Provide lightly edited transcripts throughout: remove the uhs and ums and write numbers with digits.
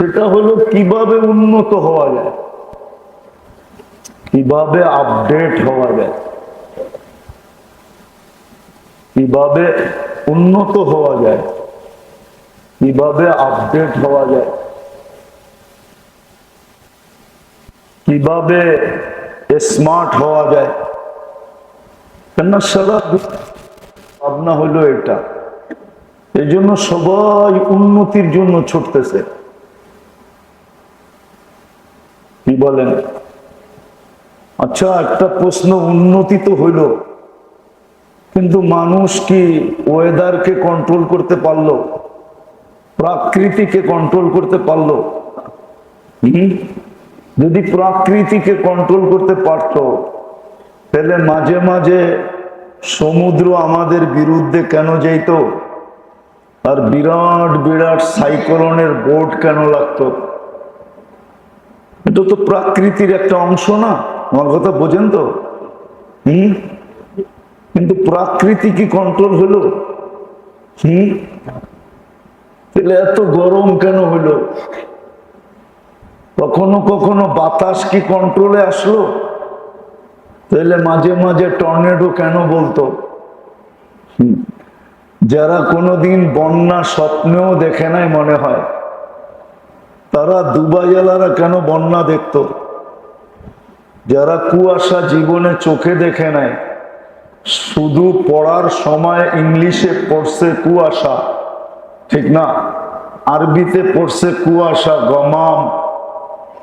সেটা হলো কিভাবে উন্নত হওয়া যায়, কিভাবে আপডেট হওয়া যায়, কিভাবে উন্নত হওয়া যায়, কিভাবে আপডেট হওয়া যায়, কিভাবে স্মার্ট হওয়া যায়। কেননা সারা ভাবনা হলো এটা। এই জন্য সবাই উন্নতির জন্য ছুটতেছে। কি বলেন? আচ্ছা, একটা প্রশ্ন, উন্নতি তো হইল, কিন্তু মানুষ কি ওয়েদারকে কন্ট্রোল করতে পারলো? প্রকৃতিকে কন্ট্রোল করতে পারলো? যদি প্রকৃতিকে কন্ট্রোল করতে পারত, তাহলে মাঝে মাঝে সমুদ্র আমাদের বিরুদ্ধে কেন যেত? আর বিরাট বিরাট সাইক্লোনের বোর্ড কেন লাগতো? এটা তো প্রকৃতির একটা অংশ না? আমার কথা বোঝেন তো? কিন্তু প্রকৃতি কি কন্ট্রোল হলো? তাহলে এত গরম কেন হলো? কখনো কখনো বাতাস কি কন্ট্রোলে আসলো? তাহলে মাঝে মাঝে টর্নেডো কেন বলতো? যারা কোনোদিন বন্যা স্বপ্নেও দেখে নাই মনে হয়, তারা দুবাইওয়ালারা কেন বন্যা দেখত? যারা কুয়াশা জীবনে চোখে দেখে নাই, শুধু পড়ার সময় ইংলিশে পড়ছে কুয়াশা, ঠিক না? আরবিতে পড়ছে কুয়াশা, গমাম,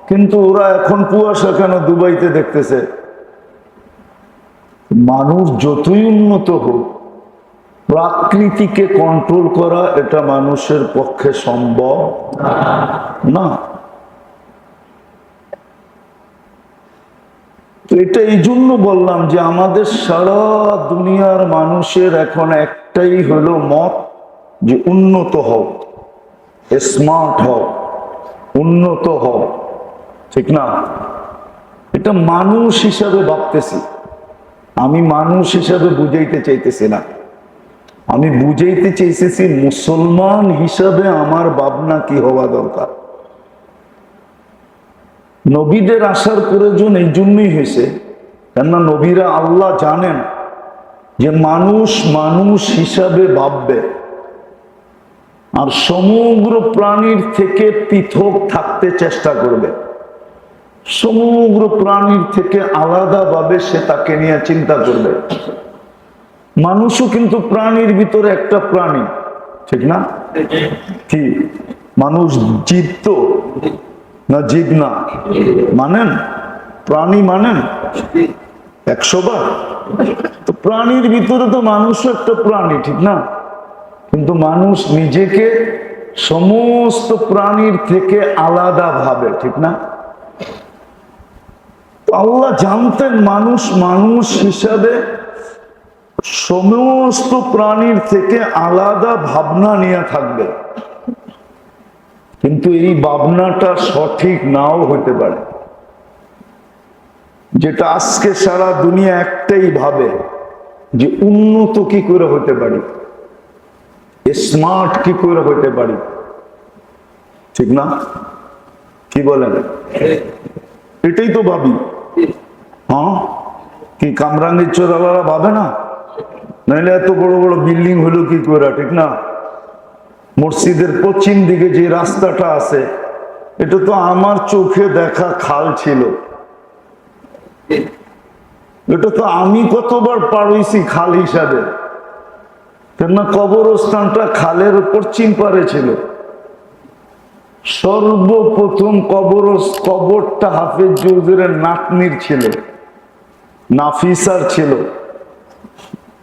কিন্তু ওরা এখন কুয়াশা কেন দুবাইতে দেখতেছে? মানুষ যতই উন্নত হোক, প্রকৃতিকে কন্ট্রোল করা এটা মানুষের পক্ষে সম্ভব না। তো এটা এই জন্য বললাম যে আমাদের সারা দুনিয়ার মানুষের এখন একটাই হলো মত, যে উন্নত হও, স্মার্ট হও, উন্নত হও, ঠিক না? এটা মানুষ হিসাবে ভাবতেছি, আমি মানুষ হিসাবে বুঝাইতে চাইতেছি না। আমি বুঝাইতে চাইতেছি মুসলমান হিসাবে আমার ভাবনা কি হওয়া দরকার। নবীদের আসার প্রয়োজন এই জন্যই হয়েছে, কেননা নবীরা আল্লাহ জানেন যে মানুষ মানুষ হিসাবে ভাববে, আর সমগ্র প্রাণীর থেকে পৃথক থাকতে চেষ্টা করবে, সমগ্র প্রাণীর থেকে আলাদাভাবে সে তাকে নিয়ে চিন্তা করবে। মানুষও কিন্তু প্রাণীর ভিতরে একটা প্রাণী, ঠিক না? কি মানুষ জীব তো না? জীব না মানেন? প্রাণী মানেন 100 বার? তো প্রাণীর ভিতরে তো মানুষও একটা প্রাণী, ঠিক না? কিন্তু মানুষ নিজেকে সমস্ত প্রাণীর থেকে আলাদা ভাবে, ঠিক না? আল্লাহ জানতেন মানুষ মানুষ হিসাবে সমস্ত প্রাণীর থেকে আলাদা ভাবনা নিয়ে থাকবে, কিন্তু এই ভাবনাটা সঠিক নাও হতে পারে। যেটা আজকে সারা দুনিয়া একটাই ভাবে, যে উন্নত কি করে হতে পারি, স্মার্ট কি করে হতে পারি, ঠিক না? কি বলেন? এটাই তো ভাবি। হ্যাঁ, কি কামরাঙ্গীর চোরালারা ভাবে না? নাইলে এত বড় বড় বিল্ডিং হলো কি করে, ঠিক না? মসজিদের পশ্চিম দিকে যে রাস্তাটা আছে, এটা তো আমার চোখে দেখা খাল ছিল। এটা তো আমি কতবার পার হইছি খাল হিসাবে, কেননা কবরস্থানটা খালের পশ্চিম পারে ছিল। সর্বপ্রথম কবরটা হাফেজ হুজুরের নাতনির ছিল, নাফিসার ছিল,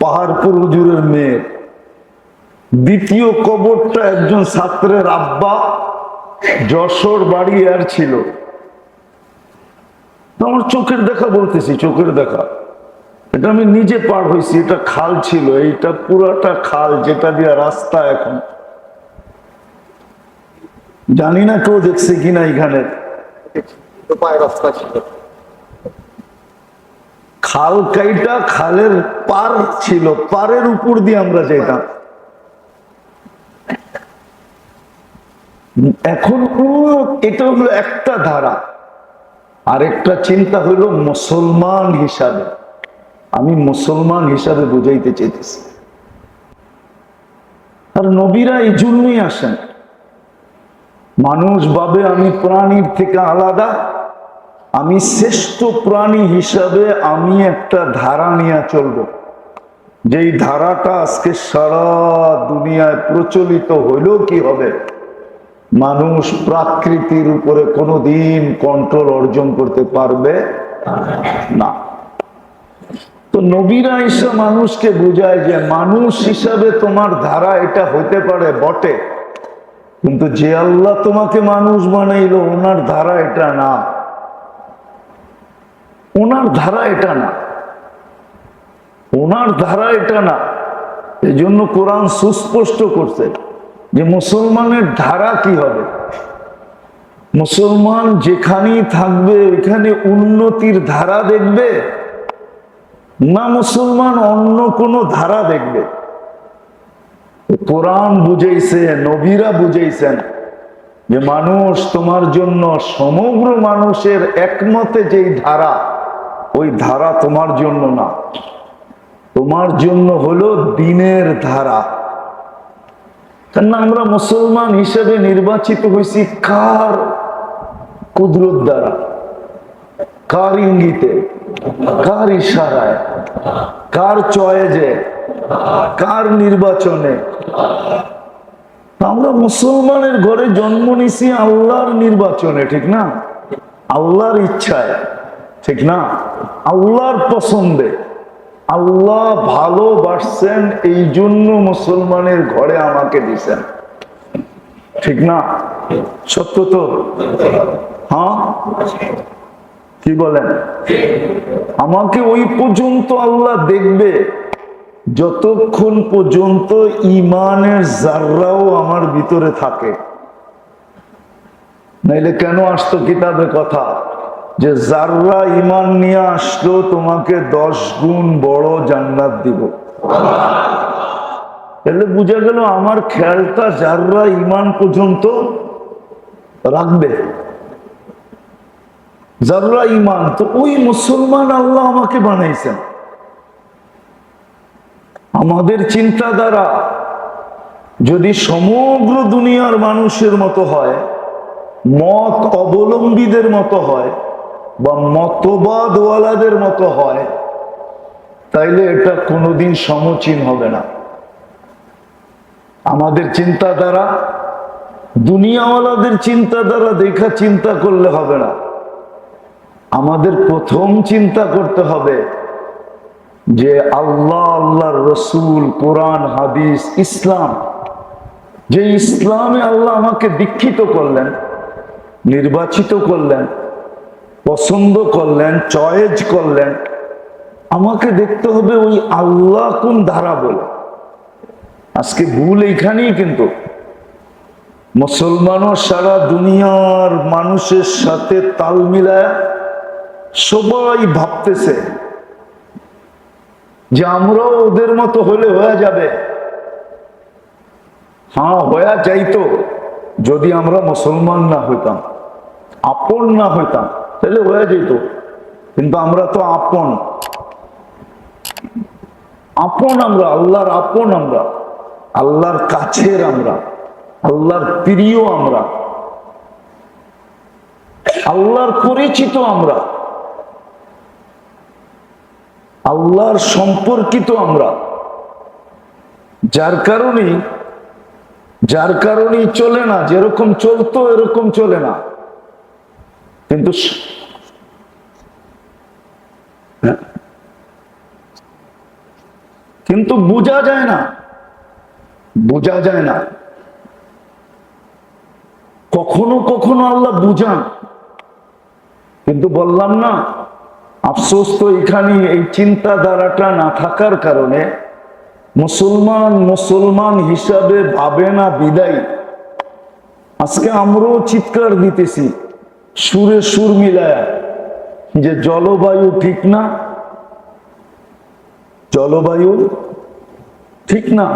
পাহাড়পুর হুজুরের মেয়ে। দ্বিতীয় কবরটা একজন ছাত্রের আব্বা, যশোর বাড়ি আর ছিল। আমার চোখের দেখা বলতেছি, চোখের দেখা, এটা আমি নিজে পার হয়েছি। এটা খাল ছিল, এইটা পুরাটা খাল, যেটা দিয়ে রাস্তা। এখন জানি না কেউ দেখছে কিনা, এখানে রাস্তা ছিল, খাল কাইটা খালের পার ছিল, পারের উপর দিয়ে আমরা যেতাম। এখন এটা হলো একটা ধারা, আরেকটা চিন্তা হলো মুসলমান হিসাবে। আমি মুসলমান হিসাবে বুঝাইতে চাইতেছি। আর নবীরা এই জন্যই আসেন, মানুষ ভাবে আমি প্রাণীর থেকে আলাদা, আমি শ্রেষ্ঠ প্রাণী হিসাবে আমি একটা ধারা নিয়ে চলবো, যেই ধারাটা আজকে সারা দুনিয়ায় প্রচলিত হইলেও কি হবে, মানুষ প্রাকৃতির উপরে কোনোদিন কন্ট্রোল অর্জন করতে পারবে না। তো নবীরা এসে মানুষকে বোঝায় যে মানুষ হিসাবে তোমার ধারা এটা হইতে পারে বটে, কিন্তু যে আল্লাহ তোমাকে মানুষ বানাইলো ওনার ধারা এটা না, ওনার ধারা এটা না, ওনার ধারা এটা না। এই জন্য কোরআন সুস্পষ্ট করছে যে মুসলমানের ধারা কি হবে। মুসলমান যেখানেই থাকবে ওইখানে উন্নতির ধারা দেখবে না, মুসলমান অন্য কোনো ধারা দেখবে। কোরআন বুঝাইছে, নবীরা বুঝাইছেন যে মানুষ তোমার জন্য, সমগ্র মানুষের একমতে যেই ধারা, ওই ধারা তোমার জন্য না, তোমার জন্য হলো দিনের ধারা। কেন আমরা মুসলমান হিসেবে নির্বাচিত হয়েছি কার কুদরত দ্বারা, কার ইঙ্গিতে, কার ইশারায়, কার চয়েজে, কার নির্বাচনে। আমরা মুসলমানের ঘরে জন্ম নিছি আল্লাহর নির্বাচনে, ঠিক না, আল্লাহর ইচ্ছায়, ঠিক না, আল্লাহর পছন্দে। আল্লাহ ভালোবাসছেন, এই জন্য মুসলমানের ঘরে আমাকে দিছেন, ঠিক না, সত্য তো? হ্যাঁ, কি বলেন? আমাকে ওই পর্যন্ত আল্লাহ দেখবে যতক্ষণ পর্যন্ত ইমানের জাররাও আমার ভিতরে থাকে। নাইলে কেন আসতো কিতাবে কথা যে জাররা ইমান নিয়ে আসলো তোমাকে 10 গুণ বড় জান্নাত দিব। তাহলে বুঝা গেল আমার খেয়ালটা জাররা ইমান পর্যন্ত রাখবে, জাররা ইমান। তো ওই মুসলমান আল্লাহ আমাকে বানাইছেন। আমাদের চিন্তাধারা যদি সমগ্র দুনিয়ার মানুষের মতো হয়, মত অবলম্বীদের মতো হয়, বা মতবাদওয়ালাদের মতো হয়, তাইলে এটা কোনোদিন সমচীন হবে না। আমাদের চিন্তাধারা দুনিয়াওয়ালাদের চিন্তাধারা দেখা চিন্তা করলে হবে না। আমাদের প্রথম চিন্তা করতে হবে যে আল্লাহ, আল্লাহর রসুল, কোরআন, হাদিস, ইসলাম, যে ইসলামে আল্লাহ আমাকে দীক্ষিত করলেন, নির্বাচিত করলেন, পছন্দ করলেন, চয়েজ করলেন, আমাকে দেখতে হবে ওই আল্লাহ কোন ধারা বলে। আজকে ভুল এইখানেই, কিন্তু মুসলমানও সারা দুনিয়ার মানুষের সাথে তাল মিলায় সবাই ভাবতেছে যে আমরাও ওদের মতো হলে হয়ে যাবে। হ্যাঁ, হয়ে যাইতো যদি আমরা মুসলমান না হইতাম, আপন না হইতাম, তাহলে হয়ে যেত। কিন্তু আমরা তো আপন, আপন আমরা আল্লাহর আপন, আমরা আল্লাহর কাছের, আমরা আল্লাহর প্রিয়, আমরা আল্লাহর পরিচিত, আমরা আল্লাহর সম্পর্কিত, আমরা যার কারণেই চলে না, যেরকম চলতো এরকম চলে না। কিন্তু কিন্তু বোঝা যায় না, বোঝা যায় না। কখনো কখনো আল্লাহ বুঝান, কিন্তু বললাম না, আফসোস তো এখানে এই চিন্তাধারাটা না থাকার কারণে মুসলমান মুসলমান হিসাবে ভাবে না বিদায়। আজকে আমরাও চিৎকার দিতেছি সুরে সুর মিলায়া যে জলবায়ু ঠিক না, জলবায়ু ঠিক না।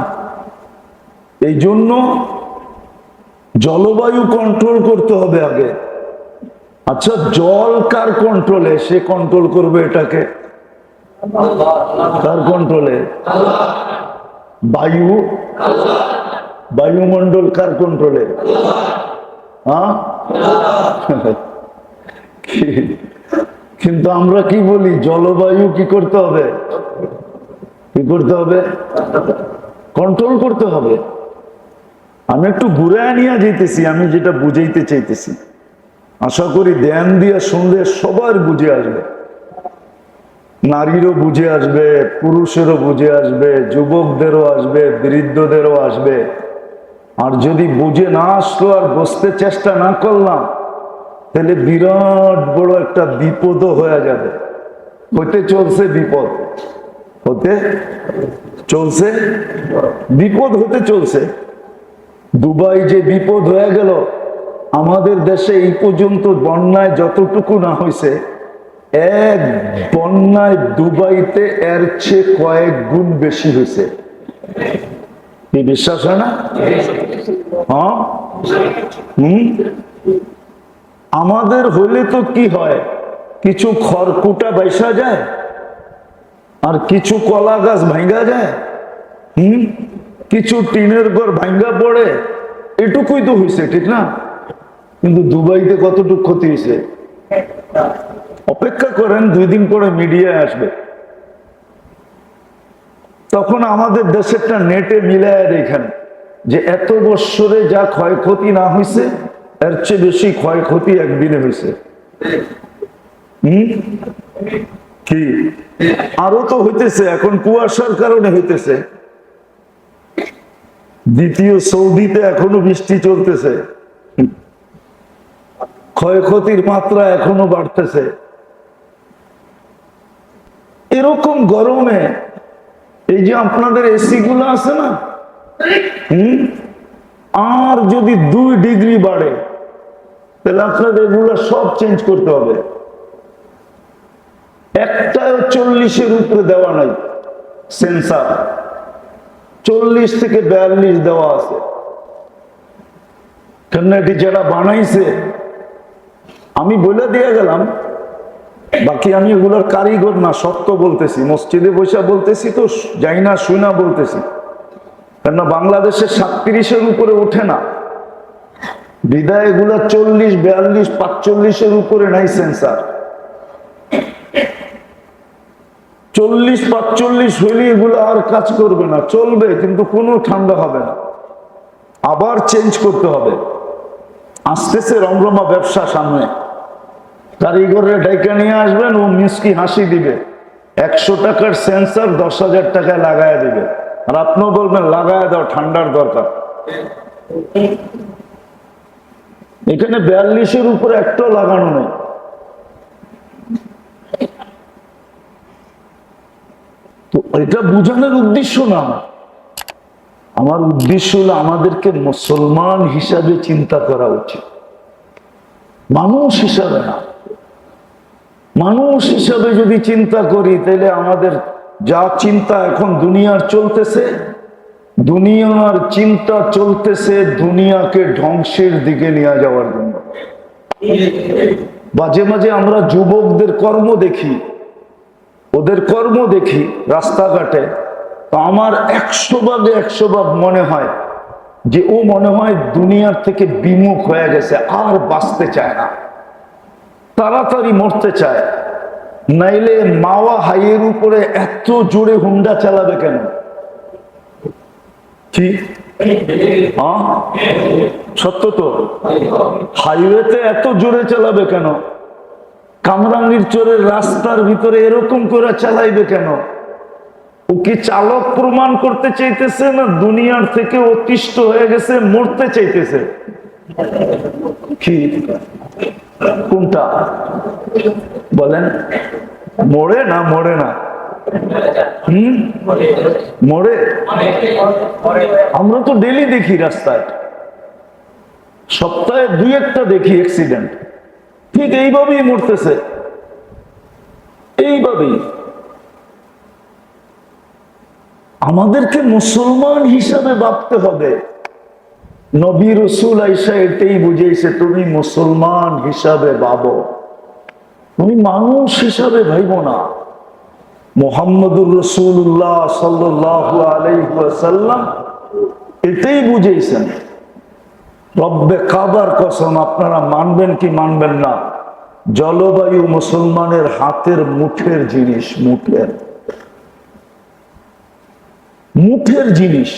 এই জন্য জলবায়ু কন্ট্রোল করতে হবে আগে। আচ্ছা, জল কার কন্ট্রোলে? সে কন্ট্রোল করবে এটাকে। কার কন্ট্রোলে? বায়ু, বায়ুমণ্ডল কার কন্ট্রোলে? হ্যাঁ, কিন্তু আমরা কি বলি? জলবায়ু কি করতে হবে? কি করতে হবে? কন্ট্রোল করতে হবে। আমি একটু ঘুরে নিয়ে যেতেছি, আমি যেটা বুঝাইতে চাইতেছি। আশা করি ধ্যান দিয়ে শুনলে সবার বুঝে আসবে, নারীরও বুঝে আসবে, পুরুষেরও বুঝে আসবে, যুবকদেরও আসবে, বৃদ্ধদেরও আসবে। আর যদি বুঝে না আসলো আর বুঝতে চেষ্টা না করলাম, তাহলে বিরাট বড় একটা বিপদও হয়ে যাবে। হতে চলছে বিপদ, হতে চলছে বিপদ, হতে চলছে। দুবাই যে বিপদ হয়ে গেল, আমাদের দেশে এই পর্যন্ত বন্যায় যতটুকু না হয়েছে, এক বন্যায় দুবাইতে এর চেয়ে কয়েক গুণ বেশি হয়েছে। কি বিশ্বাস হয় না? হ্যাঁ, আমাদের হলে তো কি হয়, কিছু খড়কুটা বাইসা যায় আর কিছু কলা গাছ ভাঙ্গা যায়, কিছু টিনের ঘর ভাঙ্গা পড়ে, এটুকুই তো হয়েছে, ঠিক না? কিন্তু দুবাইতে কতটুকু ক্ষতি হয়েছে? অপেক্ষা করেন, 2 দিন পরে মিডিয়ায় আসবে, তখন আমাদের দেশেরটা নেটে মিলায় দেখেন যে এত বৎসরে যা ক্ষয়ক্ষতি না হয়েছে, এর চেয়ে বেশি ক্ষয়ক্ষতি একদিনে হয়েছে। কি আরো তো হইতেছে, এখন কুয়াশার কারণে হইতেছে। দ্বিতীয় সৌদিতে এখনো বৃষ্টি চলতেছে, ক্ষয়ক্ষতির মাত্রা এখনো বাড়তেছে। এরকম গরমে এই যে আপনাদের এসি গুলো আছে না, আর যদি 2 ডিগ্রি বাড়ে, তাহলে আপনাদের এগুলো সব চেঞ্জ করতে হবে। একটাও 40-এর উপরে দেওয়া নাই সেন্সার, 40 থেকে 42 দেওয়া আছে। কেন এটি যারা বানাইছে, আমি বলে দিয়ে গেলাম, বাকি আমি এগুলোর কারিগর না, সত্য বলতেছি, মসজিদে বসে বলতেছি তো, যাই না শুই না বলতেছি। কেননা বাংলাদেশে 37-এর উপরে ওঠে না, বিদায় এগুলা 40, 42, 45-এর উপরে নাই সেন্সার। 40, 45 হইলে এগুলো আর কাজ করবে না, চলবে কিন্তু কোনো ঠান্ডা হবে না, আবার চেঞ্জ করতে হবে। আসতেছে রমরমা ব্যবসা সামনে, কারিগরের ডাইকা নিয়ে আসবেন, ও মিষ্টি হাসি দিবে, 100 টাকার সেন্সার 10,000 টাকায় লাগায় দিবে, আর আপনিও বলবেন লাগায় দাও, ঠান্ডার দরকার। এখানে 42-এর উপরে একটাও লাগানো নেই। তো এটা বুঝানোর উদ্দেশ্য না, আমার উদ্দেশ্য হলো আমাদেরকে মুসলমান হিসাবে চিন্তা করা উচিত, মানুষ হিসাবে না। মানুষ হিসাবে যদি চিন্তা করি, তাহলে আমাদের যা চিন্তা এখন দুনিয়ার চলতেছে, দুনিয়ার চিন্তা চলতেছে দুনিয়াকে ধ্বংসের দিকে নিয়ে যাওয়ার জন্য। মাঝে মাঝে আমরা যুবকদের কর্ম দেখি, ওদের কর্ম দেখি রাস্তাঘাটে, তো আমার 100 ভাগে 100 ভাগ মনে হয় যে ও মনে হয় দুনিয়ার থেকে বিমুখ হয়ে গেছে, আর বাঁচতে চায় না, তাড়াতাড়ি মরতে চায়। নাইলে মাওয়া হাইয়ের উপরে এত জোরে হুন্ডা চালাবে কেন? কি সত্য তো, হাইওয়েতে এত জোরে চালাবে কেন? কামরাঙ্গীর চোরের রাস্তার ভিতরে এরকম করে চালাইবে কেন? ও কি চালক প্রমাণ করতে চাইতেছে, না দুনিয়ার থেকে অতিষ্ঠ হয়ে গেছে মরতে চাইতেছে? কি কোনটা বলেন? মরে না মরে না? মরে। আমরা তো ডেলি দেখি রাস্তায়, সপ্তাহে 2-1টা দেখি অ্যাক্সিডেন্ট, ঠিক এইভাবেই মরতেছে, এইভাবেই। আমাদেরকে মুসলমান হিসাবে ভাবতে হবে। নবী রসুল আইসা এটাই বুঝেছে, তুমি মুসলমান হিসাবে ভাবো, তুমি মানুষ হিসাবে ভাইব না। মুহাম্মদুর রাসূলুল্লাহ সাল্লাল্লাহু আলাইহি ওয়াসাল্লাম এটাই বুঝেছেন। রব্বে কাবার কসম, আপনারা মানবেন কি মানবেন না, জলবায়ু মুসলমানের হাতের মুঠের জিনিস, মুঠের জিনিস।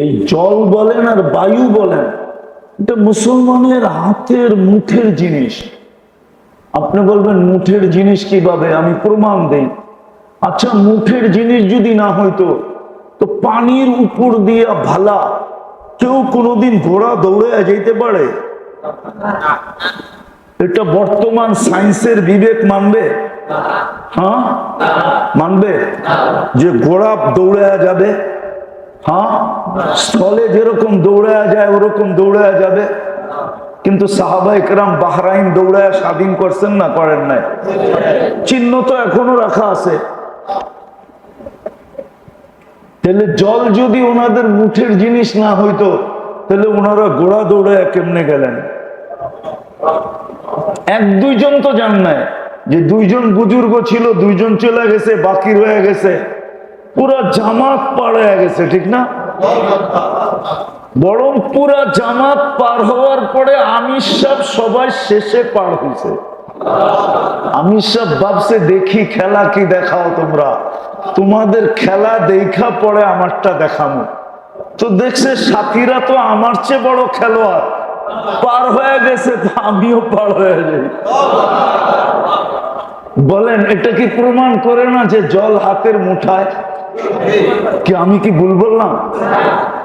এই জল বলেন আর বায়ু বলেন, এটা মুসলমানের হাতের মুঠের জিনিস। আপনি বলবেন মুঠের জিনিস কিভাবে, আমি প্রমাণ দেই। আচ্ছা, মুঠের জিনিস যদি না হইতো তো পানির উপর দিয়া ভালা কেউ কোনোদিন ঘোড়া দৌড়ে যেতে পারে? এটা বর্তমান সায়েন্সের বিবেক মানবে? হ্যাঁ, মানবে যে ঘোড়া দৌড়ে যাবে? হ্যাঁ, স্থলে যেরকম দৌড়ে যায় ওরকম দৌড়ে যাবে। কিন্তু সাহাবায়ে কেরাম বাহরাইন দৌড়ায় স্বাধীন করছেন না, করেন নাই? চিহ্ন তো এখনো রাখা আছে। তাহলে জল যদি ওনাদের মুঠের জিনিস না হইতো তাহলে ওনারা ঘোড়া দৌড়ায় কেমনে গেলেন? এক দুইজন তো জান নাই, যে দুইজন বুজুর্গ ছিল, দুইজন চলে গেছে, বাকি রয়ে গেছে, পুরা জামাত পার হয়ে গেছে, ঠিক না? বরং পুরা জামাত পার হওয়ার পরে আমির সাহেব সবাই শেষে পার হয়েছে। আমির সাহেব ভাবছে দেখি খেলা কি দেখাও তোমরা, তোমাদের খেলা দেখা পরে আমারটা দেখাবো। তো দেখছে সাথীরা তো আমার চেয়ে বড় খেলোয়াড়, পার হয়ে গেছে, তো আমিও পার হয়ে যাই। বলেন এটা কি প্রমাণ করে না যে জল হাতের মুঠায়? কি আমি কি ভুল বললাম?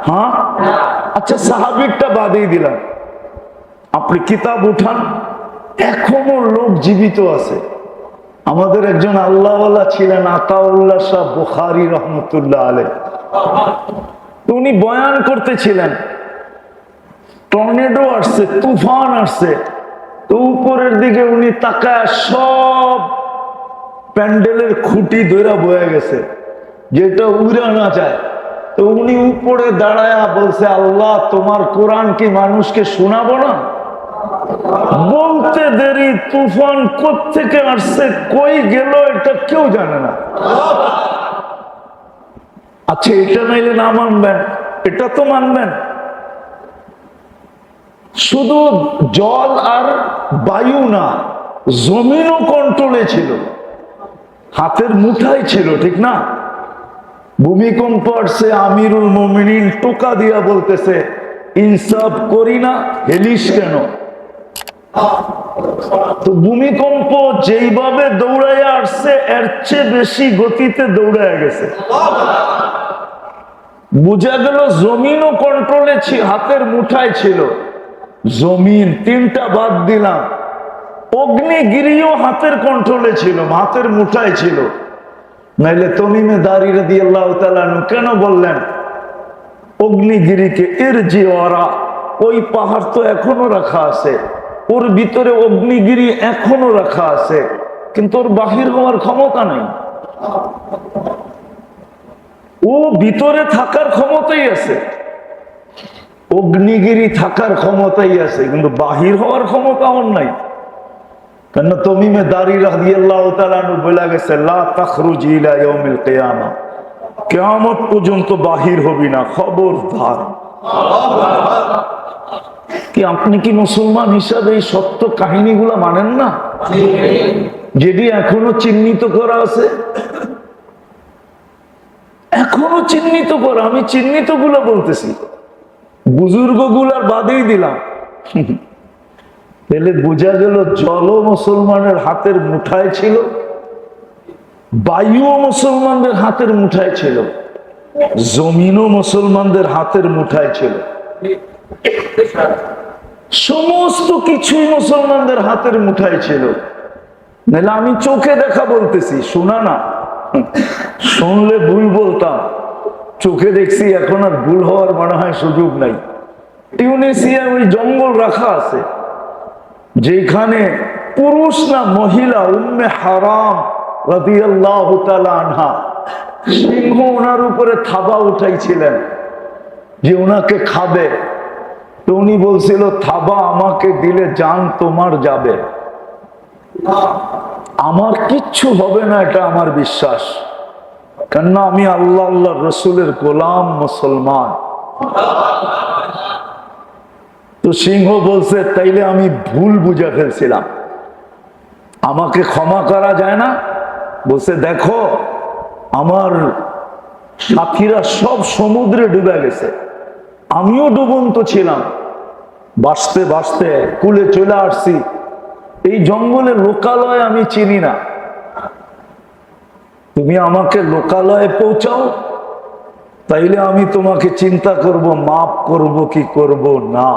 হ্যাঁ। আচ্ছা, সাহাবীরটা বাদেই দিলাম, আপনি কিতাব উঠান, এখনো লোক জীবিত আছে। আমাদের একজন আল্লাহওয়ালা ছিলেন আতাউল্লাহ শাহ বুখারী রহমতুল্লাহ আলাইহি, উনি বয়ান করতেছিলেন, টর্নেডো আসছে, তুফান আসছে, তো উপরের দিকে উনি তাকায় সব প্যান্ডেলের খুঁটি ধরে বয়ে গেছে, যেটা উড়া না যায়। তো উনি উপরে দাঁড়ায়া বলছে, আল্লাহ তোমার কোরআন কি মানুষকে শোনাবো না? বলতে দেরি তুফান কোত্থেকে আসছে, কই গেল, এটা কেউ জানে না। আচ্ছা, এটা নাইলে না মানবেন, এটা তো মানবেন। শুধু জল আর বায়ু না, জমিনও কন্ট্রোলে ছিল, হাতের মুঠাই ছিল, ঠিক না? ভূমিকম্প আসছে, আমিরুল মুমিনিন টোকা দিয়া বলতেছে, ইনসাফ করি না, হেলিস কেন? তো ভূমিকম্প যেইভাবে দৌড়াইয়া আসছে এর চেয়ে বেশি গতিতে দৌড়াইয়া গেছে। বুঝা গেল জমিনও কন্ট্রোলে ছিল, হাতের মুঠায় ছিল। জমিন তিনটা বাদ দিলাম, অগ্নিগিরিও হাতের কন্ট্রোলে ছিল, হাতের মুঠায় ছিল। নাইলে তমিমে দাঁড়ি রাদিয়াল্লাহু তাআলা আনহু কেন বললেন অগ্নিগিরিকে ইরজি ওয়ারা? ওই পাহাড় তো এখনো রাখা আছে, ওর ভিতরে অগ্নিগিরি এখনো রাখা আছে, কিন্তু ওর বাহির হওয়ার ক্ষমতা নেই। ও ভিতরে থাকার ক্ষমতাই আছে, অগ্নিগিরি থাকার ক্ষমতাই আছে, কিন্তু বাহির হওয়ার ক্ষমতা ওর নাই। কেন তমিমে দাঁড়ি রাদিয়াল্লাহু তাআলা আনহু বলে গেছে, লা তাখরুজি ইলা ইয়াউমিল কিয়ামা, কিয়ামত পর্যন্ত বাহির হবি না, খবরদার। কি আপনি কি মুসলমান হিসাবে এই সত্য কাহিনীগুলো মানেন না? যেটি এখনো চিহ্নিত করা আছে, এখনো চিহ্নিত করা। আমি চিহ্নিত গুলো বলতেছি, বুজুর্গ গুলার বাদেই দিলাম। তাহলে বোঝা গেল জলও মুসলমানের হাতের মুঠায় ছিল, বায়ুও মুসলমানদের হাতের মুঠায় ছিল, জমিনও মুসলমানদের হাতের মুঠায় ছিল। সমস্ত কিছুই মুসলমানদের হাতের মুঠায় ছিল। নাহলে আমি চোখে দেখা বলতেছি, শোনা না, শুনলে ভুল বলতাম। চোখে দেখছি, এখন আর ভুল হওয়ার মনে হয় সুযোগ নাই। টিউনিসিয়া ওই জঙ্গল রাখা আছে, যেখানে পুরুষ না মহিলা উম্মে হারাম রাদিয়াল্লাহু তাআলা আনহা সিংহ ওনার উপরে থাবা উঠাইছিলেন। যে ওনাকে খাবে, তো উনি বলছিল থাবা আমাকে দিলে জান তোমার যাবে, আমার কিচ্ছু হবে না, এটা আমার বিশ্বাস, কেননা আমি আল্লাহ আল্লাহ রসুলের গোলাম মুসলমান। তো সিংহ বলছে তাইলে আমি ভুল বুঝে ফেলছিলাম, আমাকে ক্ষমা করা যায় না? বলছে দেখো আমার সাথীরা সব সমুদ্রে ডুবে গেছে, আমিও ডুবন্ত ছিলাম, বাঁচতে বাঁচতে কুলে চলে আসছি, এই জঙ্গলের লোকালয় আমি চিনি না, তুমি আমাকে লোকালয়ে পৌঁছাও, তাইলে আমি তোমাকে চিন্তা করব মাফ করব কি করব না।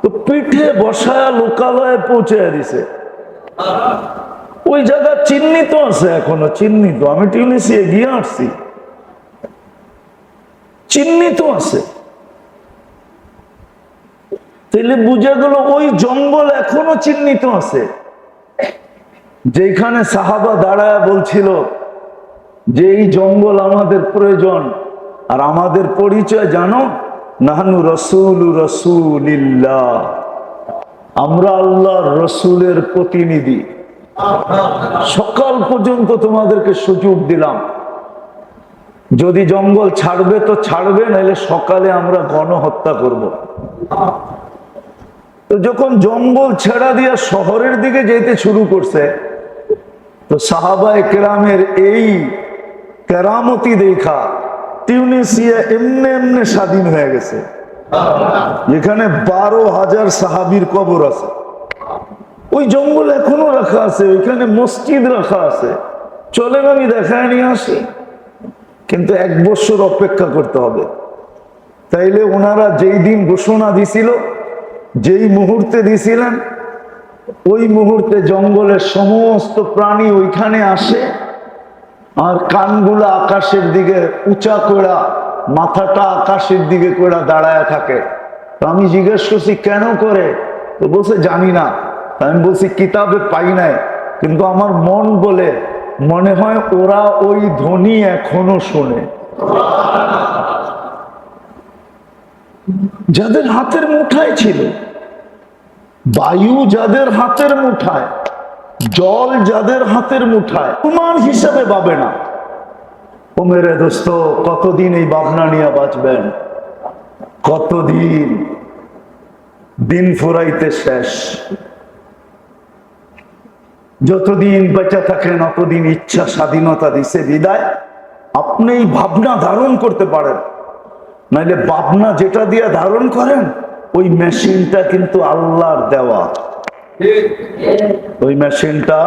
তো পিঠে বসায়া লোকালয়ে পৌঁছে দিছে, ওই জায়গা চিহ্নিত আছে, এখনো চিহ্নিত, আমি টিউনিসিয়া গিয়ে আসছি, চিহ্নিত আছে। তাহলে বুঝে গেল ওই জঙ্গল এখনো চিহ্নিত আছে, যেখানে সাহাবা দাঁড়ায় বলছিল যে এই জঙ্গল আমাদের প্রয়োজন, আর আমাদের পরিচয় জানো, নাহনু রাসূল রাসূলিল্লাহ, আমরা আল্লাহর রসুলের প্রতিনিধি। সকাল পর্যন্ত তোমাদেরকে সুযোগ দিলাম, যদি জঙ্গল ছাড়বে তো ছাড়বে, নাহলে সকালে আমরা গণহত্যা করব। তো যখন জঙ্গল ছেড়া দিয়ে শহরের দিকে যেতে শুরু করছে, তো সাহাবায়ে কেরামের এই কেরামতি দেখা টিউনিসিয়া এমনি এমনি স্বাধীন হয়ে গেছে, যেখানে 12,000 সাহাবীর কবর আছে, ওই জঙ্গল এখনো রাখা আছে, ওইখানে মসজিদ রাখা আছে, চলেন আমি দেখায় নিয়ে আসি, কিন্তু 1 বছর অপেক্ষা করতে হবে। তাইলে ওনারা যেই দিন ঘোষণা দিছিল, যেই মুহূর্তে দিছিলেন, ওই মুহূর্তে জঙ্গলের সমস্ত প্রাণী ওইখানে আসে, আর কানগুলা আকাশের দিকে উঁচা করা, মাথাটা আকাশের দিকে করে দাঁড়ায় থাকে। তো আমি জিজ্ঞেস করছি কেন করে, তো বলছে জানি না। আমি বলছি কিতাবে পাই নাই, কিন্তু আমার মন বলে মনে হয় ওরা ওই ধ্বনি এখনো শোনে, যাদের হাতের মুঠায় ছিল, বায়ু যাদের হাতের মুঠায়, জল যাদের হাতের মুঠায়, প্রমাণ হিসাবে পাবে না। ও মেরে দোস্ত, কতদিন এই ভাবনা নিয়ে বাঁচবেন? কতদিন? দিন ফুরাইতে শেষ, যতদিন বেঁচে থাকেন অতদিন ইচ্ছা স্বাধীনতা দিছে বিদায়। আপনি এই ভাবনা ধারণ করতে পারেন, নাইলে ভাবনা যেটা দিয়ে ধারণ করেন ওই মেশিনটা কিন্তু আল্লাহর দেওয়া, ওই মেশিনটা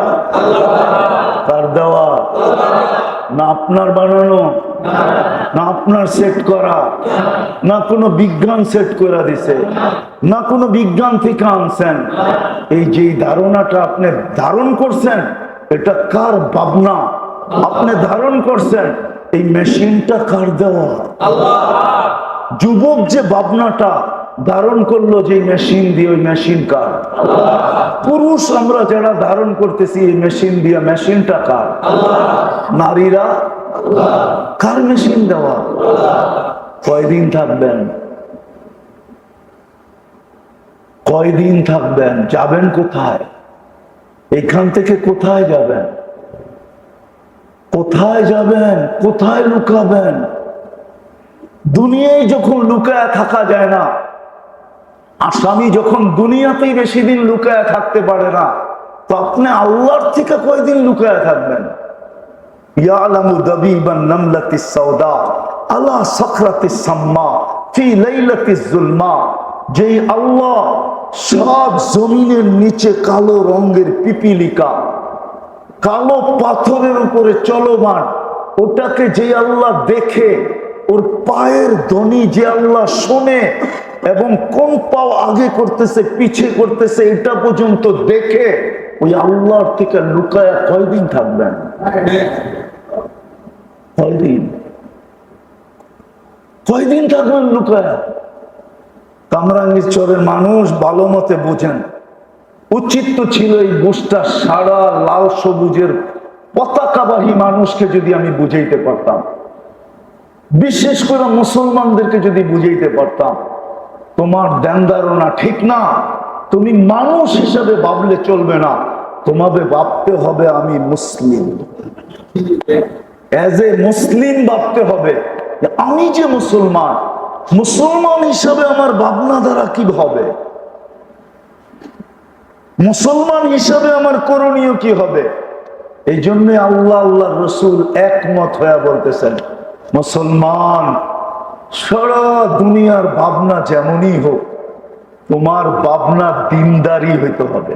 কার দেওয়া? না আপনার বানানো, না আপনার সেট করা, না কোনো বিজ্ঞান সেট করে দিছে, না কোনো বিজ্ঞান থেকে আনছেন। এই যে ধারণাটা আপনি ধারণ করছেন, এটা কার ভাবনা আপনি ধারণ করছেন? এই মেশিনটা কার দেওয়া? যুবক যে ভাবনাটা ধারণ করলো যে মেশিন দিয়ে, ওই মেশিন কার? পুরুষ আমরা যারা ধারণ করতেছি এই মেশিন দিয়ে, মেশিনটা কার? নারীরা কার মেশিন দেওয়া? কয়দিন থাকবেন? কয়দিন থাকবেন? যাবেন কোথায়? এখান থেকে কোথায় যাবেন? কোথায় যাবেন? কোথায় লুকাবেন? দুনিয়ায় যখন লুকায় থাকা যায় না, আসামি যখন দুনিয়াতেই বেশি দিন লুকায় থাকতে পারে না, তো আপনি আল্লাহর থেকে কয়দিন লুকায় থাকবেন? ইয়ালামু দাবিবান নামলাতিস সাওদা আলা সাখরাতিস সাম্মা ফি লাইলাতিজ যুলমা, যেই আল্লাহ সব জমিনের নিচে কালো রঙের পিপিলিকা, কালো পাথরের উপরে চলমান, ওটাকে যে আল্লাহ দেখে, ওর পায়ের ধ্বনি যে আল্লাহ শোনে, এবং কোন পাও আগে করতেছে পিছে করতেছে এটা পর্যন্ত দেখে, ওই আল্লাহর থেকে লুকায়া কয়দিন থাকবেন? কয়দিন? কয়দিন থাকবেন লুকায়া? কামরাঙ্গীর চরের মানুষ ভালো মতে বোঝেন, উচিত তো ছিল এই বুঝটা সারা লাল সবুজের পতাকাবাহী মানুষকে যদি আমি বুঝাইতে পারতাম, বিশেষ করে মুসলমানদেরকে যদি বুঝাইতে পারতাম তোমার ধ্যান ধারণা ঠিক না, তুমি মানুষ হিসাবে ভাবলে চলবে না, তোমাদের ভাবতে হবে আমি মুসলিম, এজ এ মুসলিম ভাবতে হবে যে আমি যে মুসলমান, মুসলমান হিসাবে আমার ভাবনা দ্বারা কি হবে, মুসলমান হিসাবে আমার করণীয় কি হবে। এই জন্য আল্লাহ আল্লাহ রসুল একমত হয়ে বলতেছেন, মুসলমান সারা দুনিয়ার ভাবনা যেমনই হোক, তোমার ভাবনা দিনদারি হইতে হবে।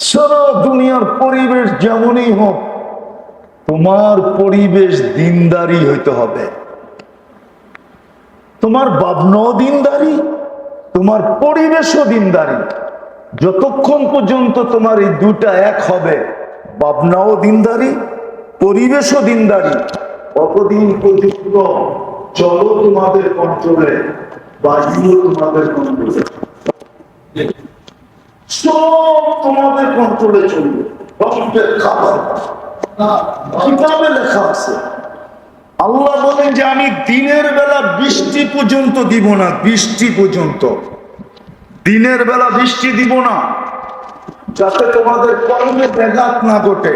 সারা দুনিয়ার পরিবেশ যেমনই হোক, তোমার পরিবেশ দিনদারি হইতে হবে। তোমার ভাবনাও দিনদারি, তোমার পরিবেশও দিনদারি। যতক্ষণ পর্যন্ত তোমার এই দুটা এক হবে, ভাবনাও দিনদারি, পরিবেশও দিনদারি, কতদিন পর্যন্ত চলো তোমাদের কন্ট্রোলে, বায়ু তোমাদের কন্ট্রোলে, সব তোমাদের কন্ট্রোলে চলবে। খাবার কিতাবে লেখা আছে, আল্লাহ বলেন যে আমি দিনের বেলা বৃষ্টি পর্যন্ত দিব না, বৃষ্টি পর্যন্ত দিনের বেলা বৃষ্টি দিব না, যাতে তোমাদের কর্মে ব্যাঘাত না ঘটে।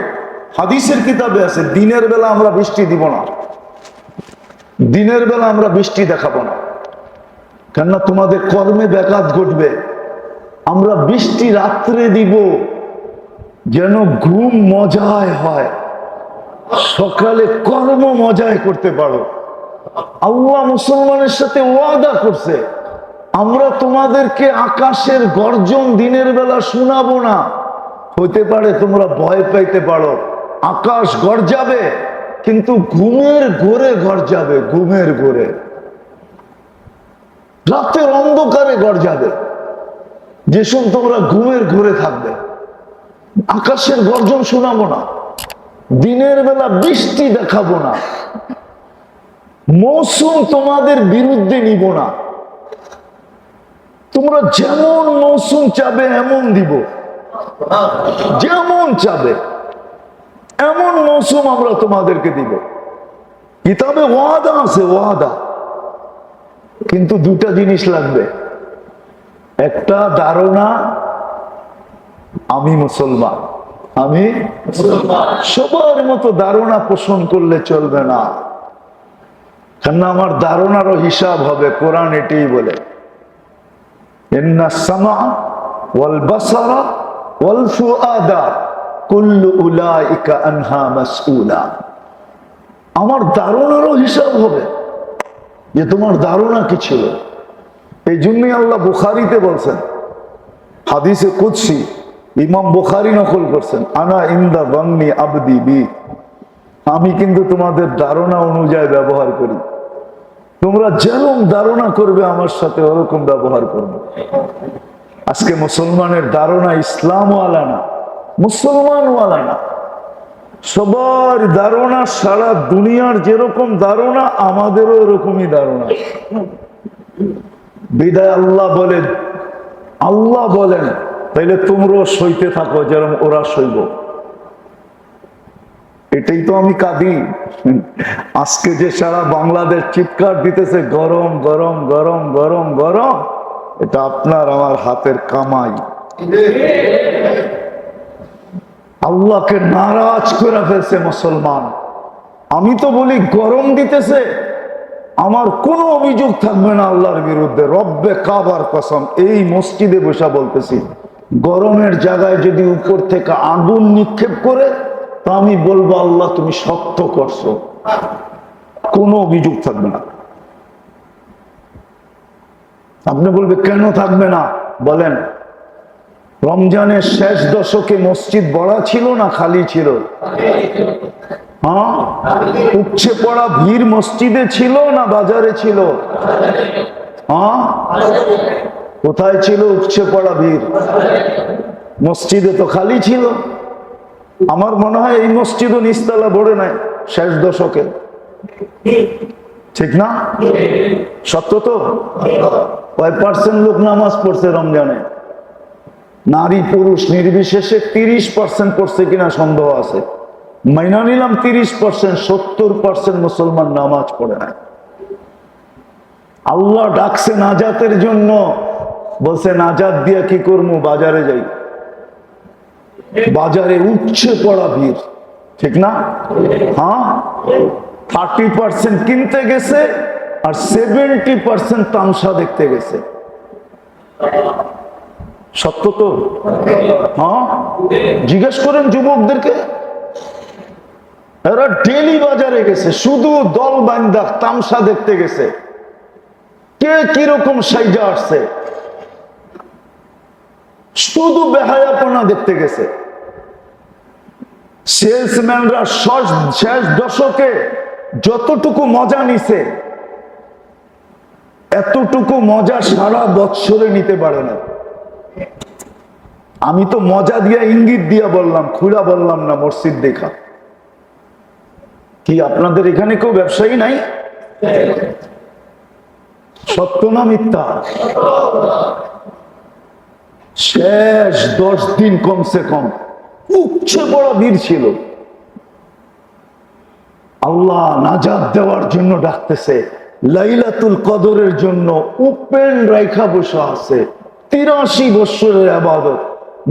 হাদিসের কিতাবে আছে দিনের বেলা আমরা বৃষ্টি দিব না, দিনের বেলা আমরা বৃষ্টি দেখাবো না, কেননা তোমাদের কর্মে ব্যাঘাত ঘটবে। আমরা বৃষ্টি রাত্রে দিব, যেন ঘুম মজায় হয়, সকালে কর্ম মজায় করতে পারো। আল্লাহ মুসলমানের সাথে ওয়াদা করছে, আমরা তোমাদেরকে আকাশের গর্জন দিনের বেলা শোনাবো না। হতে পারে তোমরা ভয় পাইতে পারো, আকাশ গর্জাবে, কিন্তু ঘুমের ঘোরে গর্জাবে, ঘুমের ঘোরে, রাতের অন্ধকারে গর্জাবে, যেসব তোমরা ঘুমের ঘোরে থাকবে। আকাশের গর্জন শোনাবো না, দিনের বেলা বৃষ্টি দেখাবো না, মৌসুম তোমাদের বিরুদ্ধে নিব না, তোমরা যেমন মৌসুম চাবে এমন দিব, যেমন চাবে এমন মৌসুম আমরা তোমাদেরকে দিব। কিতাবে ওয়াদা আছে, ওয়াদা। কিন্তু দুটা জিনিস লাগবে, একটা ধারণা আমি মুসলমান, আমি সবার মতো ধারণা পোষণ করলে চলবে না, কেননা আমার ধারণারও হিসাব হবে। কোরআন এটাই বলে, ইন্না সামা ওয়াল বাসারা ওয়াল ফুআদা কুল্লু উলাইকা আনহা মাসউলা। আমার ধারণারও হিসাব হবে যে তোমার ধারণা কি ছিল। এই জন্যই আল্লাহ বুখারীতে বলছেন, হাদিসে কুদসি ইমাম বুখারী নকল করছেন, আনা ইনদা যান্নি আবদি বি, আমি কিন্তু তোমাদের ধারণা অনুযায়ী ব্যবহার করি, তোমরা যেরকম ধারণা করবে আমার সাথে ওরকম ব্যবহার করবে। আজকে মুসলমানের ধারণা ইসলাম ওয়ালা না, মুসলমান ওয়ালা না, সবার ধারণা সারা দুনিয়ার যেরকম ধারণা আমাদেরও এরকমই ধারণা। বিদায় আল্লাহ বলেন তাইলে তোমরাও সইতে থাকো যেরকম ওরা সইব। এটাই তো আমি কাঁদি। আজকে যে সারা বাংলাদেশ চিৎকার দিতেছে গরম গরম গরম গরম গরম, এটা আপনার আমার হাতের কামাই। আল্লাহকে নারাজ করে ফেলছে মুসলমান। আমি তো বলি গরম দিতেছে, আমার কোনো অভিযোগ থাকবে না আল্লাহর বিরুদ্ধে। রব্বে কাবার কসম, এই মসজিদে বসে বলতেছি, গরমের জায়গায় যদি উপর থেকে আগুন নিক্ষেপ করে, তা আমি বলবো আল্লাহ তুমি সত্য করছো, কোনো অভিযোগ থাকবে না। আপনি বলবে কেন থাকবে না, বলেন রমজানের শেষ দশকে মসজিদ ভরা ছিল না খালি ছিল? হ্যাঁ, উপচে পড়া ভিড় মসজিদে ছিল না বাজারে ছিল? হ্যাঁ, কোথায় ছিল উপচে পড়া ভিড়? মসজিদে তো খালি ছিল। আমার মনে হয় এই মসজিদও নিচতলা ভরে নাই শেষ দশকে, ঠিক না? সত্য তো? কয় পার্সেন্ট লোক নামাজ পড়ছে রমজানে? নারী পুরুষ নির্বিশেষে 30% পড়ছে কিনা সন্দেহ আছে। মাইনা নিলাম 30%, 70% মুসলমান নামাজ পড়ে না। আল্লাহ ডাকছে নাজাতের জন্য, বলছে নাজাত দিয়া কি করবো, বাজারে যাই। বাজারে উঠছে পড়া ভিড়, ঠিক না? হ্যাঁ, 30% কিনতে গেছে আর 70% তামসা দেখতে গেছে। সত্য তো? হ্যাঁ, জিজ্ঞেস করেন যুবকদেরকে, এরা ডেলি বাজারে গেছে, শুধু দল বান্ধা তামসা দেখতে গেছে। কে কিরকম সাইজা আসছে, শুধু বেহায়াপনা দেখতে গেছে। সেলসম্যানরা শেষ দশকে যতটুকু মজা নিছে, এতটুকু মজা সারা বৎসরে নিতে পারে না। আমি তো মজা দিয়া ইঙ্গিত দিয়া বললাম, খুলা বললাম না। মসজিদ দেখা কি আপনাদের এখানে কেউ ব্যবসায়ী নাই? সত্য না মিথ্যা? শেষ 10 দিন কমসে কম উচ্চ বড় ভিড় ছিল। আল্লাহ নাজাত দেওয়ার জন্য ডাকতেছে, লাইলাতুল কদরের জন্য ওপেন রাইখা বসে আছে। 83 বছরের ইবাদত,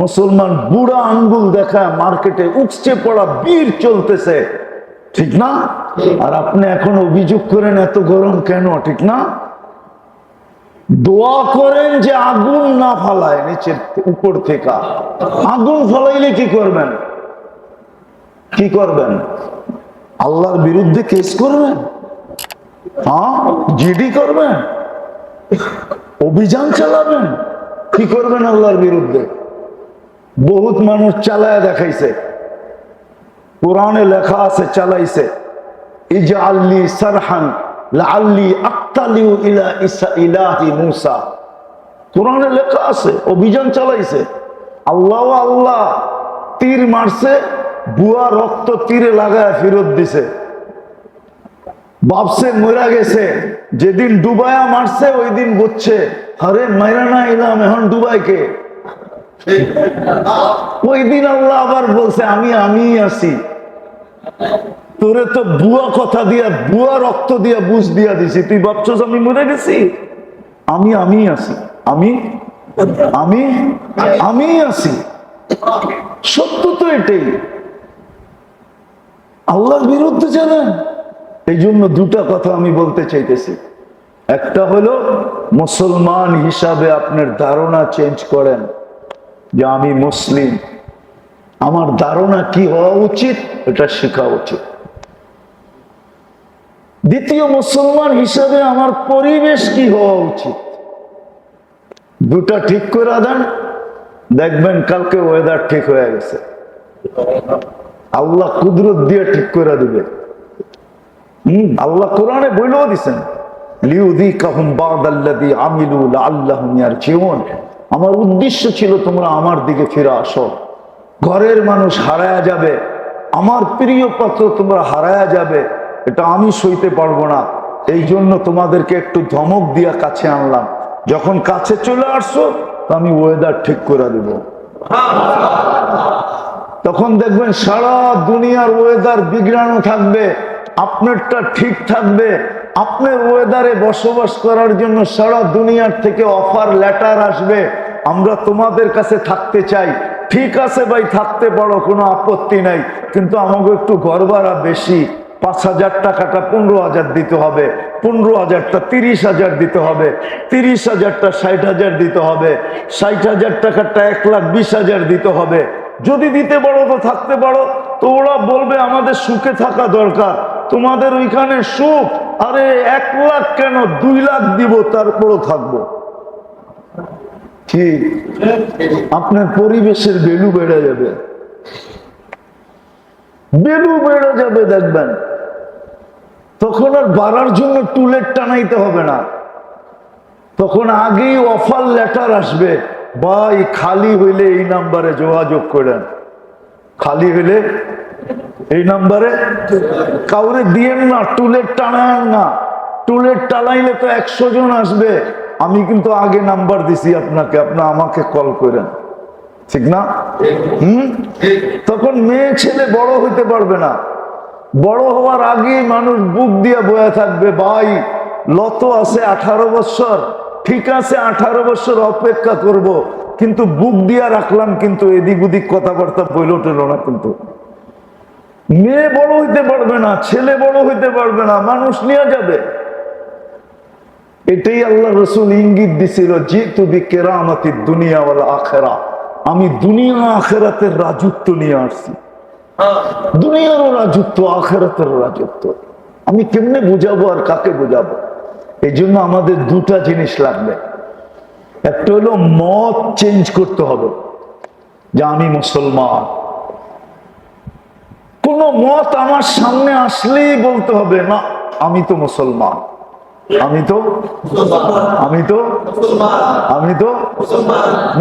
মুসলমান বুড়া আঙ্গুল দেখা মার্কেটে উপচে পড়া ভিড় চলতেছে, ঠিক না? আর আপনি এখন অভিযোগ করেন এত গরম কেন, ঠিক না? দোয়া করেন যে আগুন না ফালায় নিচের উপর থেকে। আগুন ফালাইলে কি করবেন? কি করবেন? আল্লাহর বিরুদ্ধে কেস করবেন? হ্যাঁ, জিডি করবেন, অভিযান চালাবেন, কি করবেন আল্লাহর বিরুদ্ধে? বহুত মানুষ চালায় দেখাইছে, কোরআনে লেখা আছে চালাইছে, ইজআলনি সারহান লাআল্লি আক্তালিউ ইলা ইলাহি মূসা। কোরআনে লেখা আছে, অভিযান চালাইছে। আল্লাহ আল্লাহ তীর মারছে, বুয়া রক্ত তীরে লাগায় ফেরত দিছে। বাপসে মরা গেছে, যেদিন ডুবায়া মারছে ওই দিন বুঝছে, আরে মাইরা না এলাম, এখন ডুবাই কে? ওই দিন আল্লাহ আবার বলছে আমি আছি। তোরে তো বুয়া কথা দিয়া, বুয়া রক্ত দিয়া বুঝ দিয়া দিছি, তুই ভাবছস আমি মরে গেছি? আমি আছি, আমি আছি। সত্য তো এটাই। আল্লাহর বিরুদ্ধে জানেন, এই জন্য দুটা কথা আমি বলতে চাইতেছি। একটা হলো মুসলমান হিসাবে আপনার ধারণা চেঞ্জ করেন যে আমি মুসলিম, আমার ধারণা কি হওয়া উচিত এটা শেখা উচিত। দ্বিতীয়, মুসলমান হিসাবে আমার পরিবেশ কি হওয়া উচিত, দুটা ঠিক করে দেন, দেখবেন কালকে ওয়েদার ঠিক হয়ে গেছে। আল্লাহ কুদরত দিয়ে ঠিক করে দিবে। আল্লাহ কোরআনে বলেও দিছেন, লিউযীকাহুম বা'দাল্লাযী আমিলু লাআল্লাহুম ইয়ারজিউন। আমার উদ্দেশ্য ছিল তোমরা আমার দিকে ফিরে আসো। ঘরের মানুষ হারায়া যাবে, আমার প্রিয় পাত্র তোমরা হারায়া যাবে, এটা আমি সইতে পারবো না। এই জন্য তোমাদেরকে একটু ধমক দিয়া কাছে আনলাম। যখন কাছে চলে আসছো তো আমি ওয়েদার ঠিক করে দিব। তখন দেখবেন সারা দুনিয়ার ওয়েদার বিগড়ানো থাকবে, আপনারটা ঠিক থাকবে। আপনার ওয়েদারে বসবাস করার জন্য সারা দুনিয়ার থেকে অফার লেটার আসবে, আমরা তোমাদের কাছে থাকতে চাই। ঠিক আছে ভাই, থাকতে পারো, কোনো আপত্তি নাই, কিন্তু আমাকে একটু ঘর ভাড়া বেশি, 5,000 টাকাটা 15,000 দিতে হবে, 15,000টা 30,000 দিতে হবে, 30,000টা 60,000 দিতে হবে, 60,000 টাকাটা 1,20,000 দিতে হবে। যদি দিতে পারো তো থাকতে পারো। তো ওরা বলবে আমাদের সুখে থাকা দরকার, তোমাদের ওইখানে সুখ, আরে 1 লাখ কেন 2 লাখ দিব, তারপরও থাকবো। ঠিক, আপনার পরিবেশের ভ্যালু বেড়ে যাবে, ভ্যালু বেড়ে যাবে। দেখবেন তখন আর বাড়ার জন্য টুলেট টানাইতে হবে না, তখন আগেই অফার লেটার আসবে, ভাই খালি হইলে এই নাম্বারে যোগাযোগ করেন, খালি হইলে এই নাম্বারে। কাউরে দিয়েন না, টুলেট টানায়েন না। টুলেট টানাইলে তো 100 জন আসবে। আমি কিন্তু আগে নাম্বার দিছি আপনাকে, আপনি আমাকে কল করেন, ঠিক না? তখন মেয়ে ছেলে বড় হইতে পারবে না। বড় হওয়ার আগে মানুষ বুক দিয়া বয়া থাকবে, ভাই লত আছে 18 বছর, ঠিক আছে 18 বছর অপেক্ষা করব, কিন্তু বুক দিয়া রাখলাম, কিন্তু এদিক ওদিক কথাবার্তা বইল টেল না। কিন্তু মেয়ে বড় হইতে পারবে না, ছেলে বড় হইতে পারবে না, মানুষ নিয়ে যাবে। এটাই আল্লাহ রসুল ইঙ্গিত দিছিল, জিতু বিকেরামাতিদ দুনিয়া ওয়াল আখিরা, আমি দুনিয়া আখিরাতের রাজত্ব নিয়ে আসছি। দুনিয়ারও রাজত্ব, আখিরাতেরও রাজত্ব। আমি কেমনে বুঝাবো আর কাকে বুঝাবো? এই জন্য আমাদের দুটা জিনিস লাগবে। একটা হলো মত চেঞ্জ করতে হবে, যে আমি মুসলমান। কোন মত আমার সামনে আসলেই বলতে হবে না আমি তো মুসলমান, আমি তো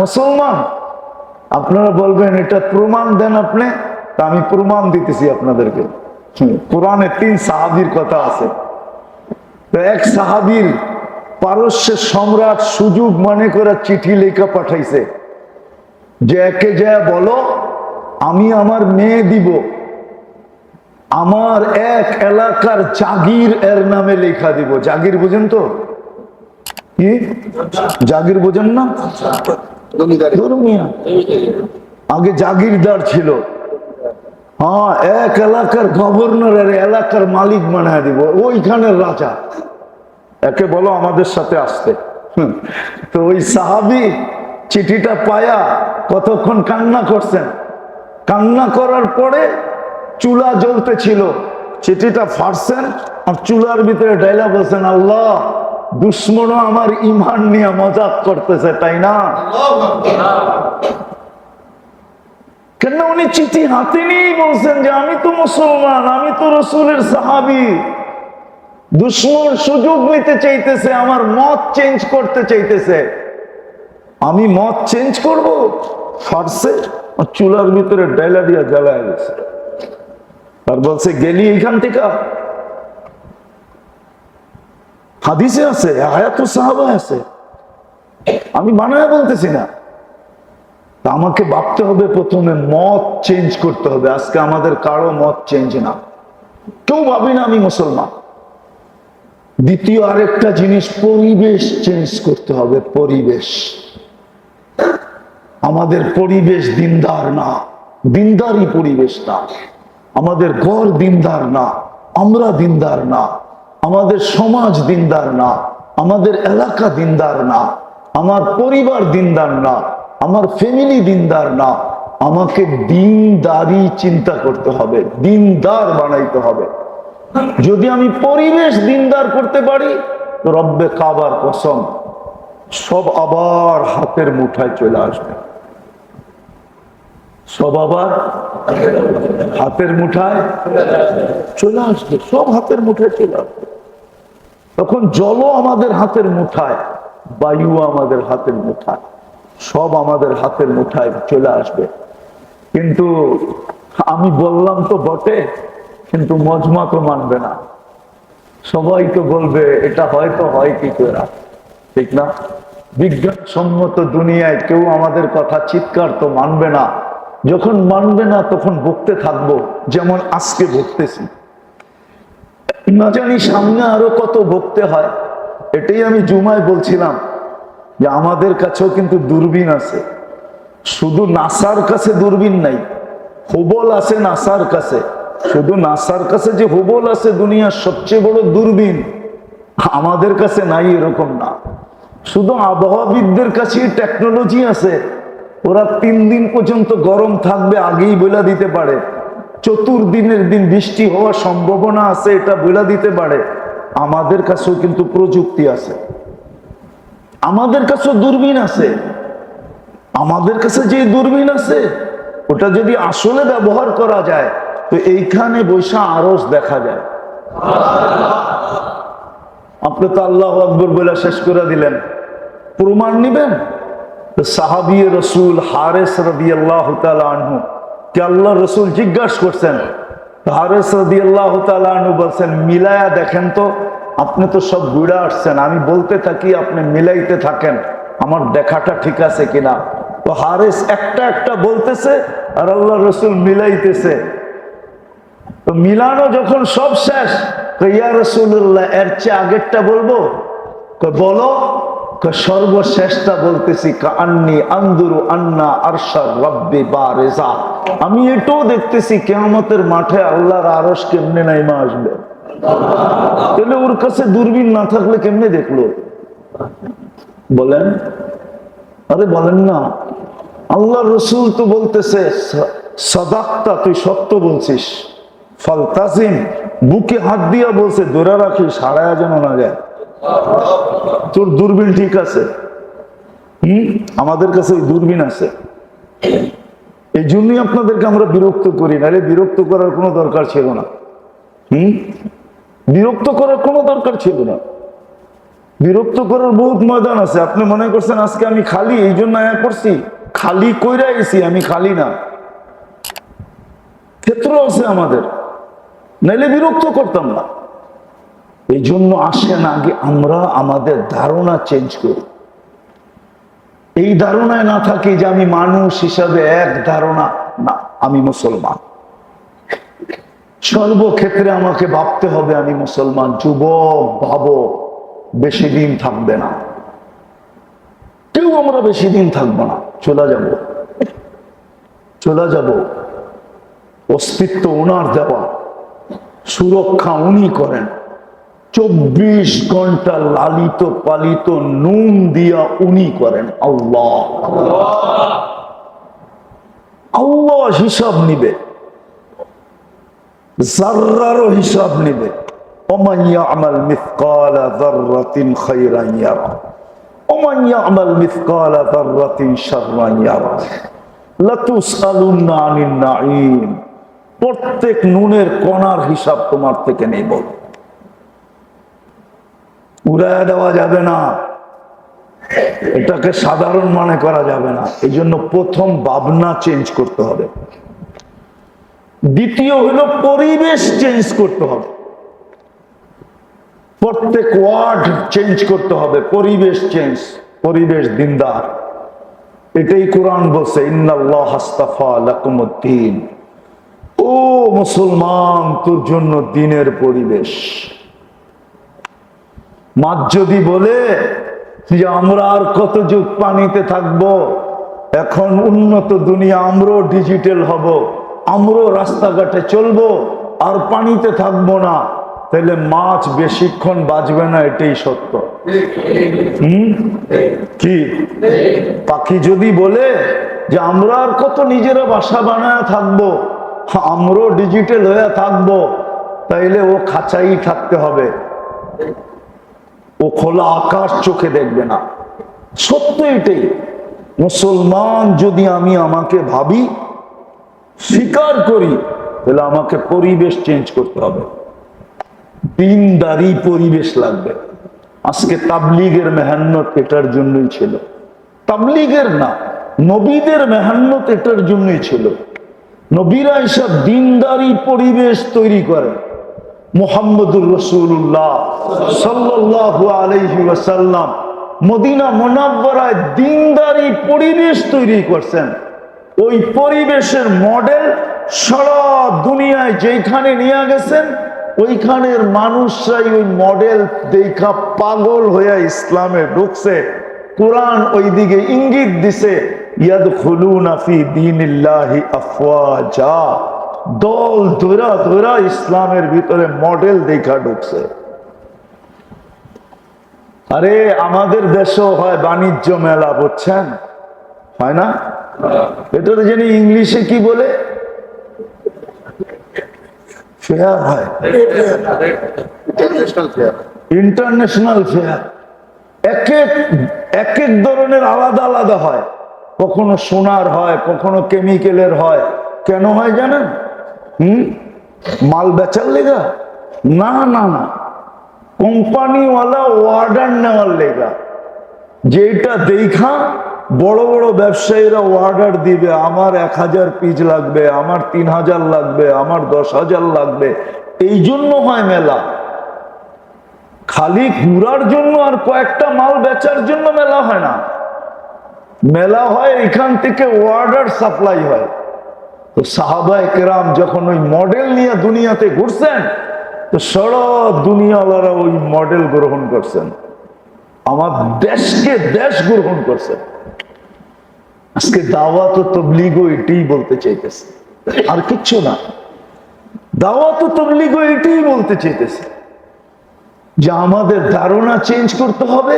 মুসলমান। আপনারা বলবেন এটা প্রমাণ দেন আপনি, তা আমি প্রমাণ দিতেছি আপনাদেরকে। কোরআনে 3 সাহাবীর কথা আছে। এক সাহাবীর পারস্যের সম্রাট সুযোগ মনে করে চিঠি লেখা পাঠাইছে, যে একে যা বলো আমি আমার মেয়ে দিব, আমার এক এলাকার জাগির এর নামে লেখা দিব। জাগির বুঝেন তো? কি জাগির বোঝেন না? আগে জাগিরদার ছিল। হ্যাঁ, এক এলাকার গভর্নর আর এলাকার মালিক বানায় দিব, ওইখানের রাজা। একে বলো আমাদের সাথে আসতে। তো ওই সাহাবী চিঠিটা পায়া কতক্ষণ কান্না করছেন। কান্না করার পরে চুলা জ্বলতেছিল, চিঠিটা ফাড়ছেন আর চুলার ভিতরে ডাইলা বলছেন, আল্লাহ দুশ্মনও আমার ইমান নিয়ে মজাক করতেছে, তাই না? কেন উনি চিঠি হাতে নিয়েই বলছেন যে আমি তো মুসলমান, আমি তো রসুলের সাহাবী। দুশ্মন সুযোগ নিতে চাইতেছে, আমার মত চেঞ্জ করতে চাইতেছে, আমি মত চেঞ্জ করব। ফার্সে চুলার ভিতরে ডাইলা দিয়া জ্বালায় গেছে আর বলছে, গেলি এইখান থেকে। হাদিসে আছে, আয়াতুস সাহাবা আছে, আমি বানায় বলতেছি না। তা আমাকে ভাবতে হবে, প্রথমে মত চেঞ্জ করতে হবে। আজকে আমাদের কারো মত চেঞ্জ না, কেউ ভাবি না আমি মুসলমান। দ্বিতীয় আরেকটা জিনিস, পরিবেশ চেঞ্জ করতে হবে। পরিবেশ, আমাদের পরিবেশ দিনদার না, দিনদারি পরিবেশ না। আমাদের ঘর দিনদার না, আমরা দিনদার না, আমাদের সমাজ দিনদার না, আমাদের এলাকা দিনদার না, আমার পরিবার দিনদার না, আমার ফ্যামিলি দিনদার না। আমাকে দিনদারি চিন্তা করতে হবে, দিনদার বানাইতে হবে। যদি আমি পরিবেশ দিনদার করতে পারি, তো রব্বে কাবার কসম সব আবার হাতের মুঠায় চলে আসবে। সব আবার হাতের মুঠায় চলে আসবে, সব হাতের মুঠায় চলে আসবে। তখন জলও আমাদের হাতের মুঠায়, বায়ু আমাদের হাতের মুঠায়, সব আমাদের হাতের মুঠায় চলে আসবে। কিন্তু আমি বললাম তো বটে, কিন্তু মজমা তো মানবে না। সবাই তো বলবে এটা হয়তো হয় কি করে, ঠিক না? বিজ্ঞানসম্মত দুনিয়ায় কেউ আমাদের কথা চিৎকার তো মানবে না। যখন মানবে না তখন বকতে থাকবো, যেমন আজকে বকতেছি। না জানি সামনে আরো কত বকতে হয়। এটাই আমি জুমায় বলছিলাম যে আমাদের কাছেও কিন্তু দূরবীন আছে। শুধু নাসার কাছে দূরবীন নাই, হুবল আছে নাসার কাছে। শুধু নাসার কাছে যে হুবল আছে দুনিয়ার সবচেয়ে বড় দূরবীন, আমাদের কাছে নাই এরকম না। শুধু আবহাওয়াবিদদের কাছেই টেকনোলজি আছে, ওরা 3 দিন পর্যন্ত গরম থাকবে আগেই বলে দিতে পারে। চতুর্দিনের দিন বৃষ্টি হওয়ার সম্ভাবনা আছে, এটা বলে দিতে পারে। আমাদের কাছেও কিন্তু প্রযুক্তি আছে, আমাদের কাছেও দূরবীন আছে। আমাদের কাছে যে দূরবীন আছে, ওটা যদি আসলে ব্যবহার করা যায়, তো এইখানে বৈশা আরশ দেখা যায়। আপনি তো আল্লাহু আকবার বলে শেষ করে দিলেন, প্রমাণ নিবেন? সাহাবী রাসূল হারেস রাদিয়াল্লাহু তাআলা আনহু কে আল্লাহ রাসূল জিজ্ঞাসা করছেন। হারেস রাদিয়াল্লাহু তাআলা আনহু বলছেন, মিলায়া দেখেন তো, আপনি তো সব ঘুরে আসছেন, আমি বলতে থাকি আপনি মিলাইতে থাকেন, আমার দেখাটা ঠিক আছে কিনা। তো হারেস একটা একটা বলতেছে আর আল্লাহ রসুল মিলাইতেছে। তো মিলানো যখন সব শেষ, ইয়া রাসূলুল্লাহ এর চেয়ে আগেরটা বলবো? বলো। সর্বশেষটা বলতেছি, কাআন্নী আনজুরু আন্না আরশার রাব্বি বারিজা, আমি এটাও দেখতেছি কিয়ামতের মাঠে আল্লাহর আরশ কেমনে নাইমা আসবে। তাহলে ওর কাছে দূরবীন না থাকলে কেমনে দেখলো? বলেন, আরে বলেন না। আল্লাহ রসুল তো বলতেছে সাদাক্তা, তুই সত্য বলছিস। ফালতাজিম, বুকে হাত দিয়া বলছে ধরে রাখিস, হারায়া যেন না যায়। তোর দূরবীন ঠিক আছে? আমাদের কাছে ওই দূরবীন আছে। এই জন্যই আপনাদেরকে আমরা বিরক্ত করি, নাহলে বিরক্ত করার কোনো দরকার ছিল না। বিরক্ত করার কোনো দরকার ছিল না। বিরক্ত করার বহুত ময়দান আছে। আপনি মনে করছেন আজকে আমি খালি এই জন্য আয়া করছি? খালি কইরা আইছি, আমি খালি না, ক্ষেত্র আছে আমাদের, নাইলে বিরক্ত করতাম না। এই জন্য আসেন আগে আমরা আমাদের ধারণা চেঞ্জ করি। এই ধারণায় না থাকি যে আমি মানুষ হিসাবে এক ধারণা, না আমি মুসলমান। সর্বক্ষেত্রে আমাকে ভাবতে হবে আমি মুসলমান। যুবক ভাবো, বেশি দিন থাকবে না কেউ, আমরা বেশি দিন থাকবো না, চলে যাব, চলে যাব। অস্তিত্ব ওনার দেওয়া, সুরক্ষা উনি করেন। 24 ঘন্টা লালিত পালিত নুন দিয়া উনি করেন। আল্লাহ, আল্লাহ হিসাব নিবে, যাররারও হিসাব নিবে। ওমান ইয়ামাল মিসকালা যাররাতিন খায়রান ইয়ারা ওমান ইয়ামাল মিসকালা যাররাতিন শাররান ইয়ারা লাতুসআলুন্না আনিন নাঈম। প্রত্যেক নুনের কণার হিসাব তোমার থেকে নেব। উড়াইয়া দেওয়া যাবে না, এটাকে সাধারণ মনে করা যাবে না। এই জন্য প্রথম ভাবনা চেঞ্জ করতে হবে। দ্বিতীয় হলো পরিবেশ চেঞ্জ করতে হবে। প্রত্যেক ওয়ার্ড চেঞ্জ করতে হবে। পরিবেশ চেঞ্জ, পরিবেশ দিনদার। এটাই কোরআন বলছে, ইন্নাল্লাহ আস্তাফা লাকুমুদ্দিন। ও মুসলমান, তোর জন্য দিনের পরিবেশ। মাছ যদি বলে যে আমরা আর কত যুগ পানিতে থাকবো, এখন উন্নত দুনিয়া, আমরাও ডিজিটাল হব, আমরাও রাস্তাঘাটে চলবো, আর পানিতে থাকবো না, তাহলে মাছ বেশিক্ষণ বাঁচবে না, এটাই সত্য। কি পাখি যদি বলে যে আমরা আর কত নিজেরা বাসা বানায় থাকবো, আমরাও ডিজিটাল হয়ে থাকবো, তাইলে ও খাঁচাই থাকতে হবে, ও খোলা আকাশ চোখে দেখবে না। সত্য এটাই। মুসলমান যদি আমি আমাকে ভাবি, স্বীকার করি, তাহলে আমাকে পরিবেশ চেঞ্জ করতে হবে। দিনদারি পরিবেশ লাগবে। আজকে তাবলীগের মেহান্নত এটার জন্যই ছিল। তাবলীগের না, নবীদের মেহান্নত এটার জন্যই ছিল। নবীরা এসব দিনদারি পরিবেশ তৈরি করে। মুহাম্মদুর রাসূলুল্লাহ সাল্লাল্লাহু আলাইহি ওয়াসাল্লাম মদিনা মুনাওয়ারায় দিনদারি পরিবেশ তৈরি করছেন। ওই পরিবেশের মডেল সারা দুনিয়ায় যেখানে নিয়ে গেছেন, ওইখানের মানুষরাই ওই মডেল দেখা পাগল হয়ে ইসলামে ঢুকছে। কোরআন ওই দিকে ইঙ্গিত দিছে, ইয়াদখুলুনা ফি দীনিল্লাহি আফওয়াজা। দল ধরা ধরা ইসলামের ভিতরে মডেল দেখা ঢুকছে। আরে আমাদের দেশও হয় বাণিজ্য মেলা, বুঝছেন? হয় না? এটা তো জানি ইংলিশে কি বলে, ফেয়ার হয়, ইন্টারন্যাশনাল ফেয়ার। এক এক ধরনের আলাদা আলাদা হয়। কখনো সোনার হয়, কখনো কেমিক্যালের হয়। কেন হয় জানেন? মাল বেচার লেগা? না না না, কোম্পানিওয়ালা অর্ডার নেওয়ার লেগা। যেটা দেখা বড় বড় ব্যবসায়ীরা অর্ডার দিবে, আমার 1000 পিস লাগবে, আমার 3000 লাগবে, আমার 10,000 লাগবে। এই জন্য হয় মেলা। খালি ঘুরার জন্য আর কয়েকটা মাল বেচার জন্য মেলা হয় না। মেলা হয়, এখান থেকে অর্ডার সাপ্লাই হয়। তো সাহাবায়ে কেরাম যখন ওই মডেল নিয়ে দুনিয়াতে ঘুরছেন, তো সারা দুনিয়াওয়ালারা ওই মডেল গ্রহণ করছেন, আমার দেশকে দেশ গ্রহণ করছেন। আজকে দাওয়াত ও তাবলীগও এটাই বলতে চাইতেছে, আর কিচ্ছু না। দাওয়াত ও তাবলীগও এটাই বলতে চাইতেছে যে আমাদের ধারণা চেঞ্জ করতে হবে,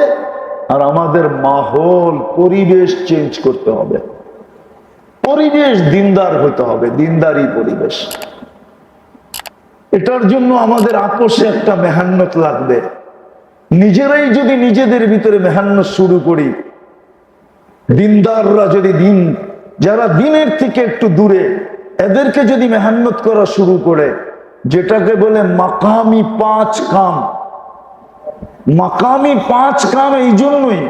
আর আমাদের মাহৌল পরিবেশ চেঞ্জ করতে হবে। পরিবেশ দিনদার হতে হবে, দিনদারি পরিবেশ। এটার জন্য আমাদের আপোষে একটা মেহনত লাগবে। নিজেরাই যদি নিজেদের ভিতরে মেহনত শুরু করি, দিনদাররা যদি যারা দিনের থেকে একটু দূরে, এদেরকে যদি মেহনত করা শুরু করে, যেটাকে বলে মাকামি 5 কাম। মাকামি 5 কাম এই জন্যই,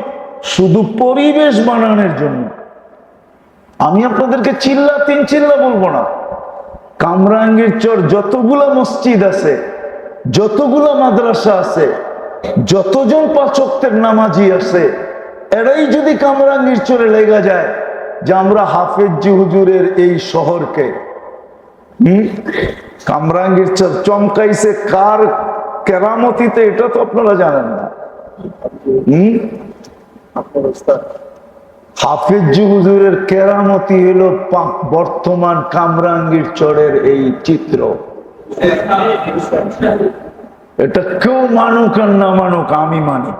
শুধু পরিবেশ বানানোর জন্য। আমি আপনাদেরকে চিল্লা বলবো না। কামরাঙ্গীর চর যতগুলা মসজিদ আছে, যতগুলা মাদ্রাসা আছে, যতজন 5 ওয়াক্তের নামাজি আছে, এরাই যদি কামরাঙ্গীর চরে লেগে যায় যে আমরা হাফেজ হুজুরের এই শহরকে কামরাঙ্গীর চর চমকাইছে কার কেরামতিতে, এটা তো আপনারা জানেন না। হাফেজ হুজুরের কেরামতি হলো বর্তমান কামরাঙ্গীর চরের এই চিত্র। এটা কেউ মানুক আর না মানুক, আমি মানি।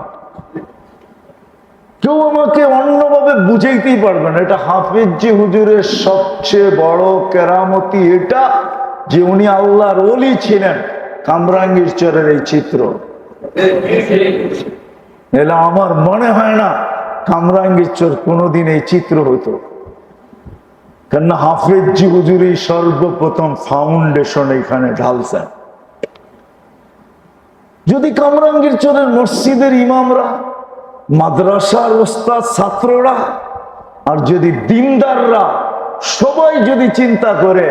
কেউ আমাকে অন্যভাবে বুঝাইতেই পারবে না। এটা হাফেজ হুজুরের সবচেয়ে বড় কেরামতি এটা, যে উনি আল্লাহর ওলি ছিলেন। কামরাঙ্গীর চরের এই চিত্র, এলা আমার মনে হয় না কামরাঙ্গীর চর কোনোদিন এই চিত্র হতো। কেননা হাফেজ হুজুরই সর্বপ্রথম ফাউন্ডেশন এখানে ঢালছেন। যদি কামরাঙ্গীর চরের মসজিদের ইমামরা, মাদ্রাসার ওস্তাদ ছাত্ররা, আর যদি দিনদাররা সবাই যদি চিন্তা করে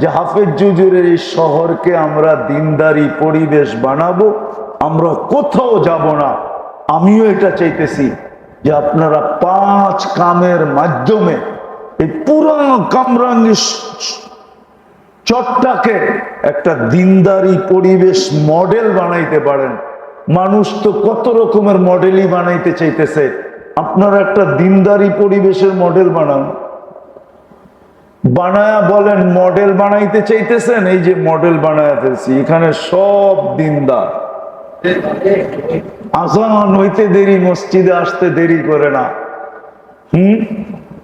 যে হাফেজ হুজুরের এই শহরকে আমরা দিনদারি পরিবেশ বানাবো, আমরা কোথাও যাব না। আমিও এটা চাইতেছি যে আপনারা 5 কামের মাধ্যমে এই পুরো কামরাঙ্গীর চরটাকে একটা দিনদারি পরিবেশ মডেল বানাইতে পারেন। মানুষ তো কত রকমের মডেলই বানাইতে চাইতেছে, আপনারা একটা দিনদারি পরিবেশের মডেল বানান। বানায়া বলেন মডেল বানাইতে চাইতেছেন, এই যে মডেল বানায়া ফেলছি, এখানে সব দিনদার। আজান হইতে দেরি, মসজিদে আসতে দেরি করে না।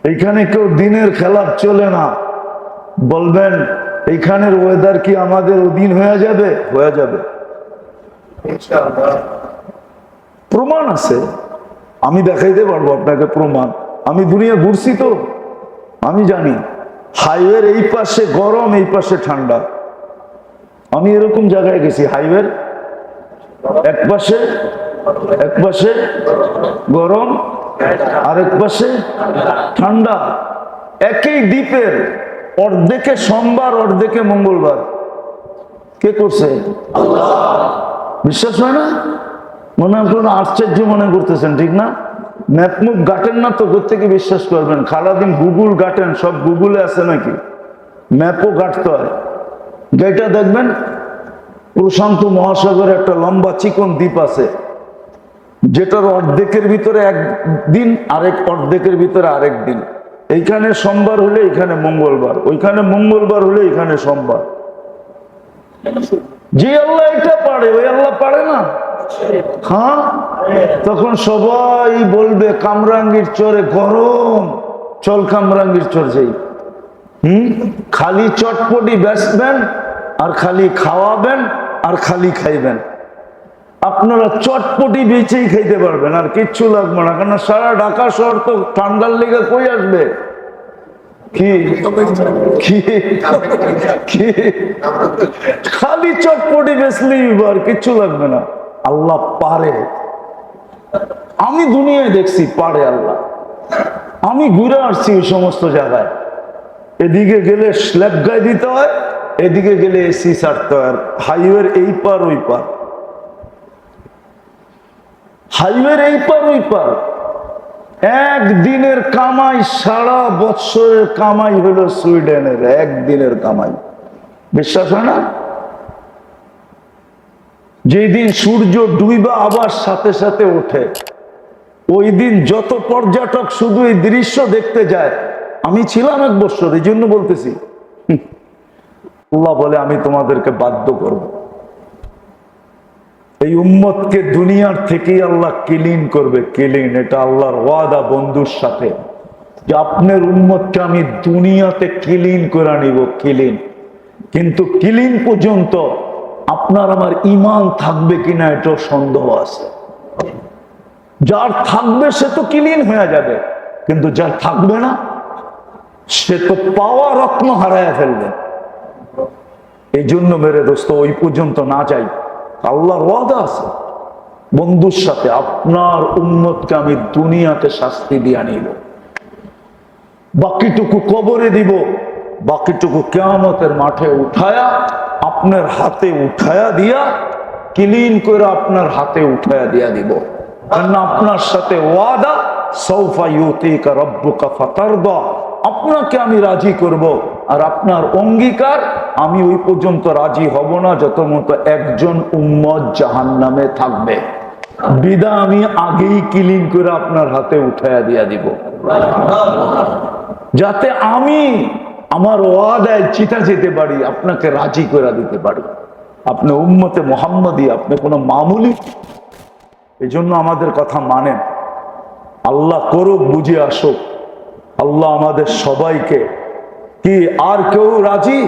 এইখানে কেউ দিনের খেলাপ চলে না। বলবেন এইখানের ওয়েদার কি আমাদের অধীন হয়ে যাবে? হয়ে যাবে, প্রমাণ আছে। আমি দেখাইতে পারবো আপনাকে প্রমাণ। আমি দুনিয়া ঘুরছি তো, আমি জানি হাইওয়ের এই পাশে গরম, এই পাশে ঠান্ডা। আমি এরকম জায়গায় গেছি, হাইওয়ের এক পাশে গরম, আরেক পাশে ঠান্ডা। একই দ্বীপের অর্ধেকে সোমবার, অর্ধেকে মঙ্গলবার। কে করছে? বিশ্বাস হয় না? মনে আপনারা আশ্চর্য মনে করতেছেন, ঠিক না? ম্যাপ মুখ গাটেন না তো, কোথেকে বিশ্বাস করবেন? সারাদিন গুগল গাটেন, সব গুগলে আছে নাকি? ম্যাপও গাটতে হয়। যেটা দেখবেন প্রশান্ত মহাসাগরে একটা লম্বা চিকন দ্বীপ আছে, যেটার অর্ধেকের ভিতরে একদিন, আরেক অর্ধেকের ভিতরে আরেক দিন। এইখানে সোমবার হলে এখানে মঙ্গলবার, ওইখানে মঙ্গলবার হলে এখানে সোমবার। যে আল্লাহ এটা পারে, ওই আল্লাহ পারে না? হ্যাঁ, তখন সবাই বলবে কামরাঙ্গীর চরে গরম, চল কামরাঙ্গীর চর যাই। খালি চটপটি বেচবেন, আর খালি খাওয়াবেন, আর খালি খাইবেন। আপনারা চটপটি বেচেই খাইতে পারবেন, আর কিচ্ছু লাগবে না। কারণ সারা ঢাকা শহর তো ঠান্ডার লেগে কই আসবে? খালি চটপটি বেচলেই আর কিচ্ছু লাগবে না। আল্লাহ পারে, আমি দুনিয়ায় দেখছি পারে আল্লাহ। আমি ঘুরে আসছি ওই সমস্ত জায়গায়। এদিকে গেলে স্ল্যাব গায়ে দিতে হয়, এদিকে গেলে এসি ছাড়তে হয়। হাইওয়ের এই পার ওই পার, হাইওয়ের এই পার ওই পার। একদিনের কামাই সারা বৎসরের কামাই হলো সুইডেনের, একদিনের কামাই। বিশ্বাস হয় না? যেদিন সূর্য ডুইবা আবার সাথে সাথে ওঠে, ওই দিন যত পর্যটক শুধু এই দৃশ্য দেখতে যায়। আমি ছিলাম এক বছর, এই জন্য বলতেছি। আল্লাহ বলে আমি তোমাদেরকে বাধ্য করব। এই উম্মতকে দুনিয়ার থেকেই আল্লাহ ক্লিন করবে, ক্লিন। এটা আল্লাহর ওয়াদা বন্ধুর সাথে, যে আপনার উম্মতকে আমি দুনিয়াতে ক্লিন করে নিব, ক্লিন। কিন্তু ক্লিন পর্যন্ত আপনার আমার ঈমান থাকবে কিনা এটাও সন্দেহ আছে। যার থাকবে সে তো ক্লিন হয়ে যাবে, কিন্তু যার থাকবে না সে তো পাওয়া রত্ন হারায় ফেলবে। এই জন্য মেরে দোস্ত ওই পর্যন্ত না যাই। আল্লাহর ওয়াদা আছে বন্ধুর সাথে, আপনার উম্মতকে আমি দুনিয়াতে শাস্তি দিয়া নিব, বাকিটুকু কবরে দিব, বাকিটুকু কিয়ামতের মাঠে উঠায়া আপনার হাতে উঠায়া দিয়া, ক্লিন করে আপনার হাতে উঠায়া দিয়া দিব। কারণ আপনার সাথে ওয়াদা, সাউফা ইউতিকা রাব্বুকা ফাতারদা, আপনাকে আমি রাজি করব। আর আপনার অঙ্গীকার, আমি ওই পর্যন্ত রাজি হব না যতক্ষণ একজন উম্মত জাহান্নামে থাকবে। বিদা আমি আগেই ক্লিন করে আপনার হাতে উঠায়া দিয়া দিব, যাতে আমি আমার ওয়াদায় চিতা যেতে পারি, আপনাকে রাজি করে দিতে পারি। আপনি উম্মতে মুহাম্মাদি, আপনি কোনো মামুলি। এই জন্য আমাদের কথা মানেন। আল্লাহ করুক, বুঝে আসুক। আল্লাহ আমাদের সবাইকে, কি আর কেউ রাজি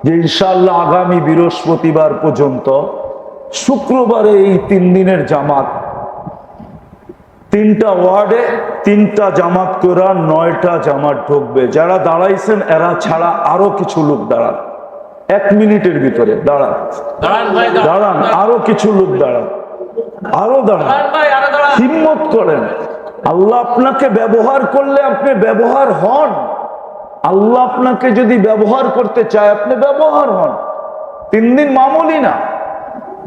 যে ইনশাআল্লাহ আগামী বৃহস্পতিবার পর্যন্ত, শুক্রবারে এই 3 দিনের জামাত, 3টা ওয়ার্ডে 3টা জামাত করা, 9টা জামাত ঢুকবে। যারা দাঁড়াইছেন এরা ছাড়া আরো কিছু লোক দাঁড়ান, 1 মিনিটের ভিতরে দাঁড়ান, দাঁড়ান, আরো কিছু লোক দাঁড়ান, আরো দাঁড়ান, হিম্মত করেন। আল্লাহ আপনাকে ব্যবহার করলে আপনি ব্যবহার হন। আল্লাহ আপনাকে যদি ব্যবহার করতে চায়, আপনি ব্যবহার হন। 3 দিন মামুলি না,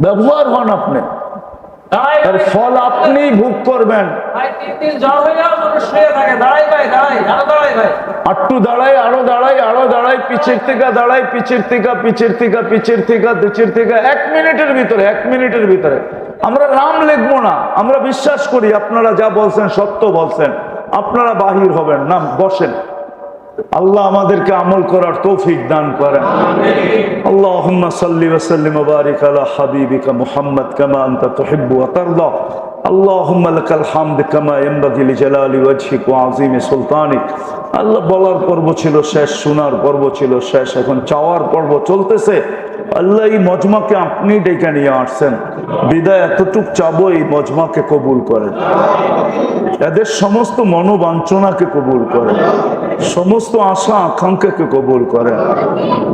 ব্যবহার হন আপনি, এর ফল আপনি ভোগ করবেন। আটটু দাঁড়াই, আরো দাঁড়াই, আরো দাঁড়াই, পিছের থেকে দাঁড়াই, পিছের থেকে, পিছের থেকে, পিছের থেকে, পিছের থেকে, 1 মিনিটের ভিতরে, 1 মিনিটের ভিতরে। আমরা নাম লিখবো না, আমরা বিশ্বাস করি আপনারা যা বলছেন সত্য বলছেন। আপনারা বাহির হবেন, নাম বসেন। আল্লাহ আমাদেরকে আমল করার তৌফিক দান করেন। আল্লাহুম্মা সাল্লি ওয়া সাল্লিম ওয়া বারিক আলা হাবিবিকা মুহাম্মদ কামা আনতা তুহিব্বু ওয়া তারদা। আল্লাহুম্মা লাকাল হামদ কামা ইয়ানবাগি লিজালালি ওয়াজহিক ওয়া আযীমি সুলতানিক। আল্লাহ বলার পর্ব ছিল শেষ, শোনার পর্ব ছিল শেষ, এখন চাওয়ার পর্ব চলতেছে। আল্লাহ এই মজমাকে আপনি ডেকে নিয়ে আসছেন, বিদায় এতটুক চাবো, এই মজমাকে কবুল করেন, এদের সমস্ত মনোবাঞ্ছনাকে কবুল করেন, সমস্ত আশা আকাঙ্ক্ষাকে কবুল করেন।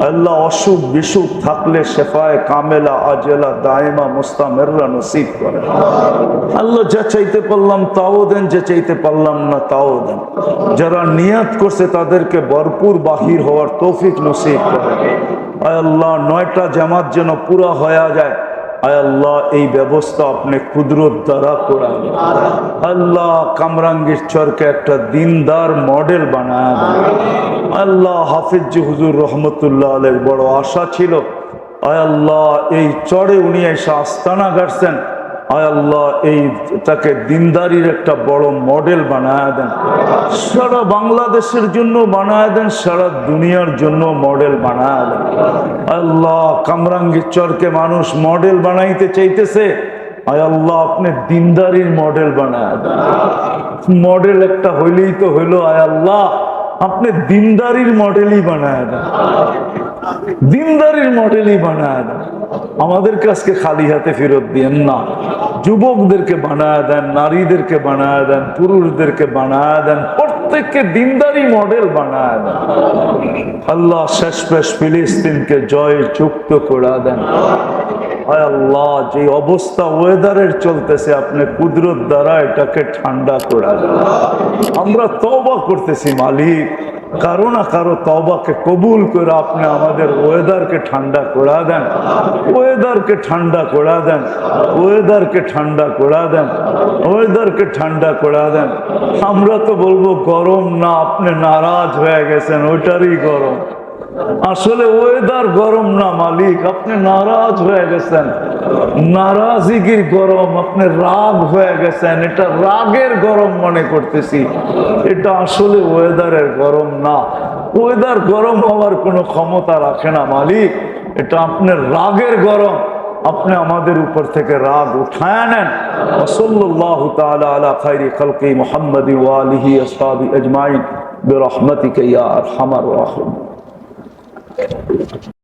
আল্লাহ অসুখ বিসুখ থাকলে শেফায়ে কামেলা আজেলা দায়মা মুস্তামেররা নসিব করেন। আল্লাহ যা চাইতে পারলাম তাও দেন, যে চাইতে পারলাম না তাও দেন। যারা নিয়াত করছে তাদেরকে ভরপুর বাহির হওয়ার তৌফিক নসিব করেন। আয় আল্লাহ 9টা জামাত যেন পুরা হয়ে যায়। আয় আল্লাহ এই ব্যবস্থা আপনি কুদরত দ্বারা করেন। আল্লাহ কামরাঙ্গীর চরকে একটা দিনদার মডেল বানায় দেন। আল্লাহ হাফিজ হুজুর রহমতুল্লাহ আলাইহির বড় আশা ছিল, আয় আল্লাহ এই চরে উনি এসে আস্তানা গাড়ছেন। আয় আল্লাহ এই তাকে দিনদারির একটা বড় মডেল বানায় দেন, সারা বাংলাদেশের জন্য বানায় দেন, সারা দুনিয়ার জন্য মডেল বানায় দেন। আল্লাহ কামরাঙ্গীর চরকে মানুষ মডেল বানাইতে চাইতেছে, আয় আল্লাহ আপনি দিনদারির মডেল বানায় দেন। মডেল একটা হইলেই তো হইলো, আয় আল্লাহ আপনি দিনদারির মডেলই বানায় দেন, দিনদারির মডেলই বানায় দেন। আমাদের কাছকে খালি হাতে ফেরত দিয়েন না। যুবকদেরকে বানায় দেন, নারীদেরকে বানায় দেন, পুরুষদেরকে বানায় দেন, প্রত্যেককে দিনদারি মডেল বানায় দেন। আল্লাহ শেষ পেশ ফিলিস্তিনকে জয় যুক্ত করে দেন। হায় আল্লাহ যে অবস্থা ওয়েদারের চলতেছে, আপনি কুদরত দ্বারা এটাকে ঠান্ডা করে দেন। আমরা তওবা করতেছি মালিক, কারো না কারো তওবাকে কবুল করে আপনি আমাদের ওয়েদারকে ঠান্ডা করে দেন, ওয়েদারকে ঠান্ডা করে দেন, ওয়েদারকে ঠান্ডা করে দেন, ওয়েদারকে ঠান্ডা করে দেন। আমরা তো বলবো গরম না, আপনি নারাজ হয়ে গেছেন, ওইটারই গরম। আসলে ওয়েদার গরম না মালিক, আপনি নারাজ হয়ে গেছেন, নারাজিগির গরম, আপনি রাগ হয়ে গেছেন, এটা রাগের গরম মনে করতেছি, এটা আসলে ওয়েদারের গরম না। ওয়েদার গরম হওয়ার কোনো ক্ষমতা রাখে না মালিক, এটা আপনার রাগের গরম। আপনি আমাদের উপর থেকে রাগ উঠায় নেন। সাল্লাল্লাহু তাআলা আলা খায়রি খালকি মুহাম্মাদি ওয়া আলিহি আসহাবি আজমাইন বিরহমাতিকা ইয়া আরহামার রাহিম।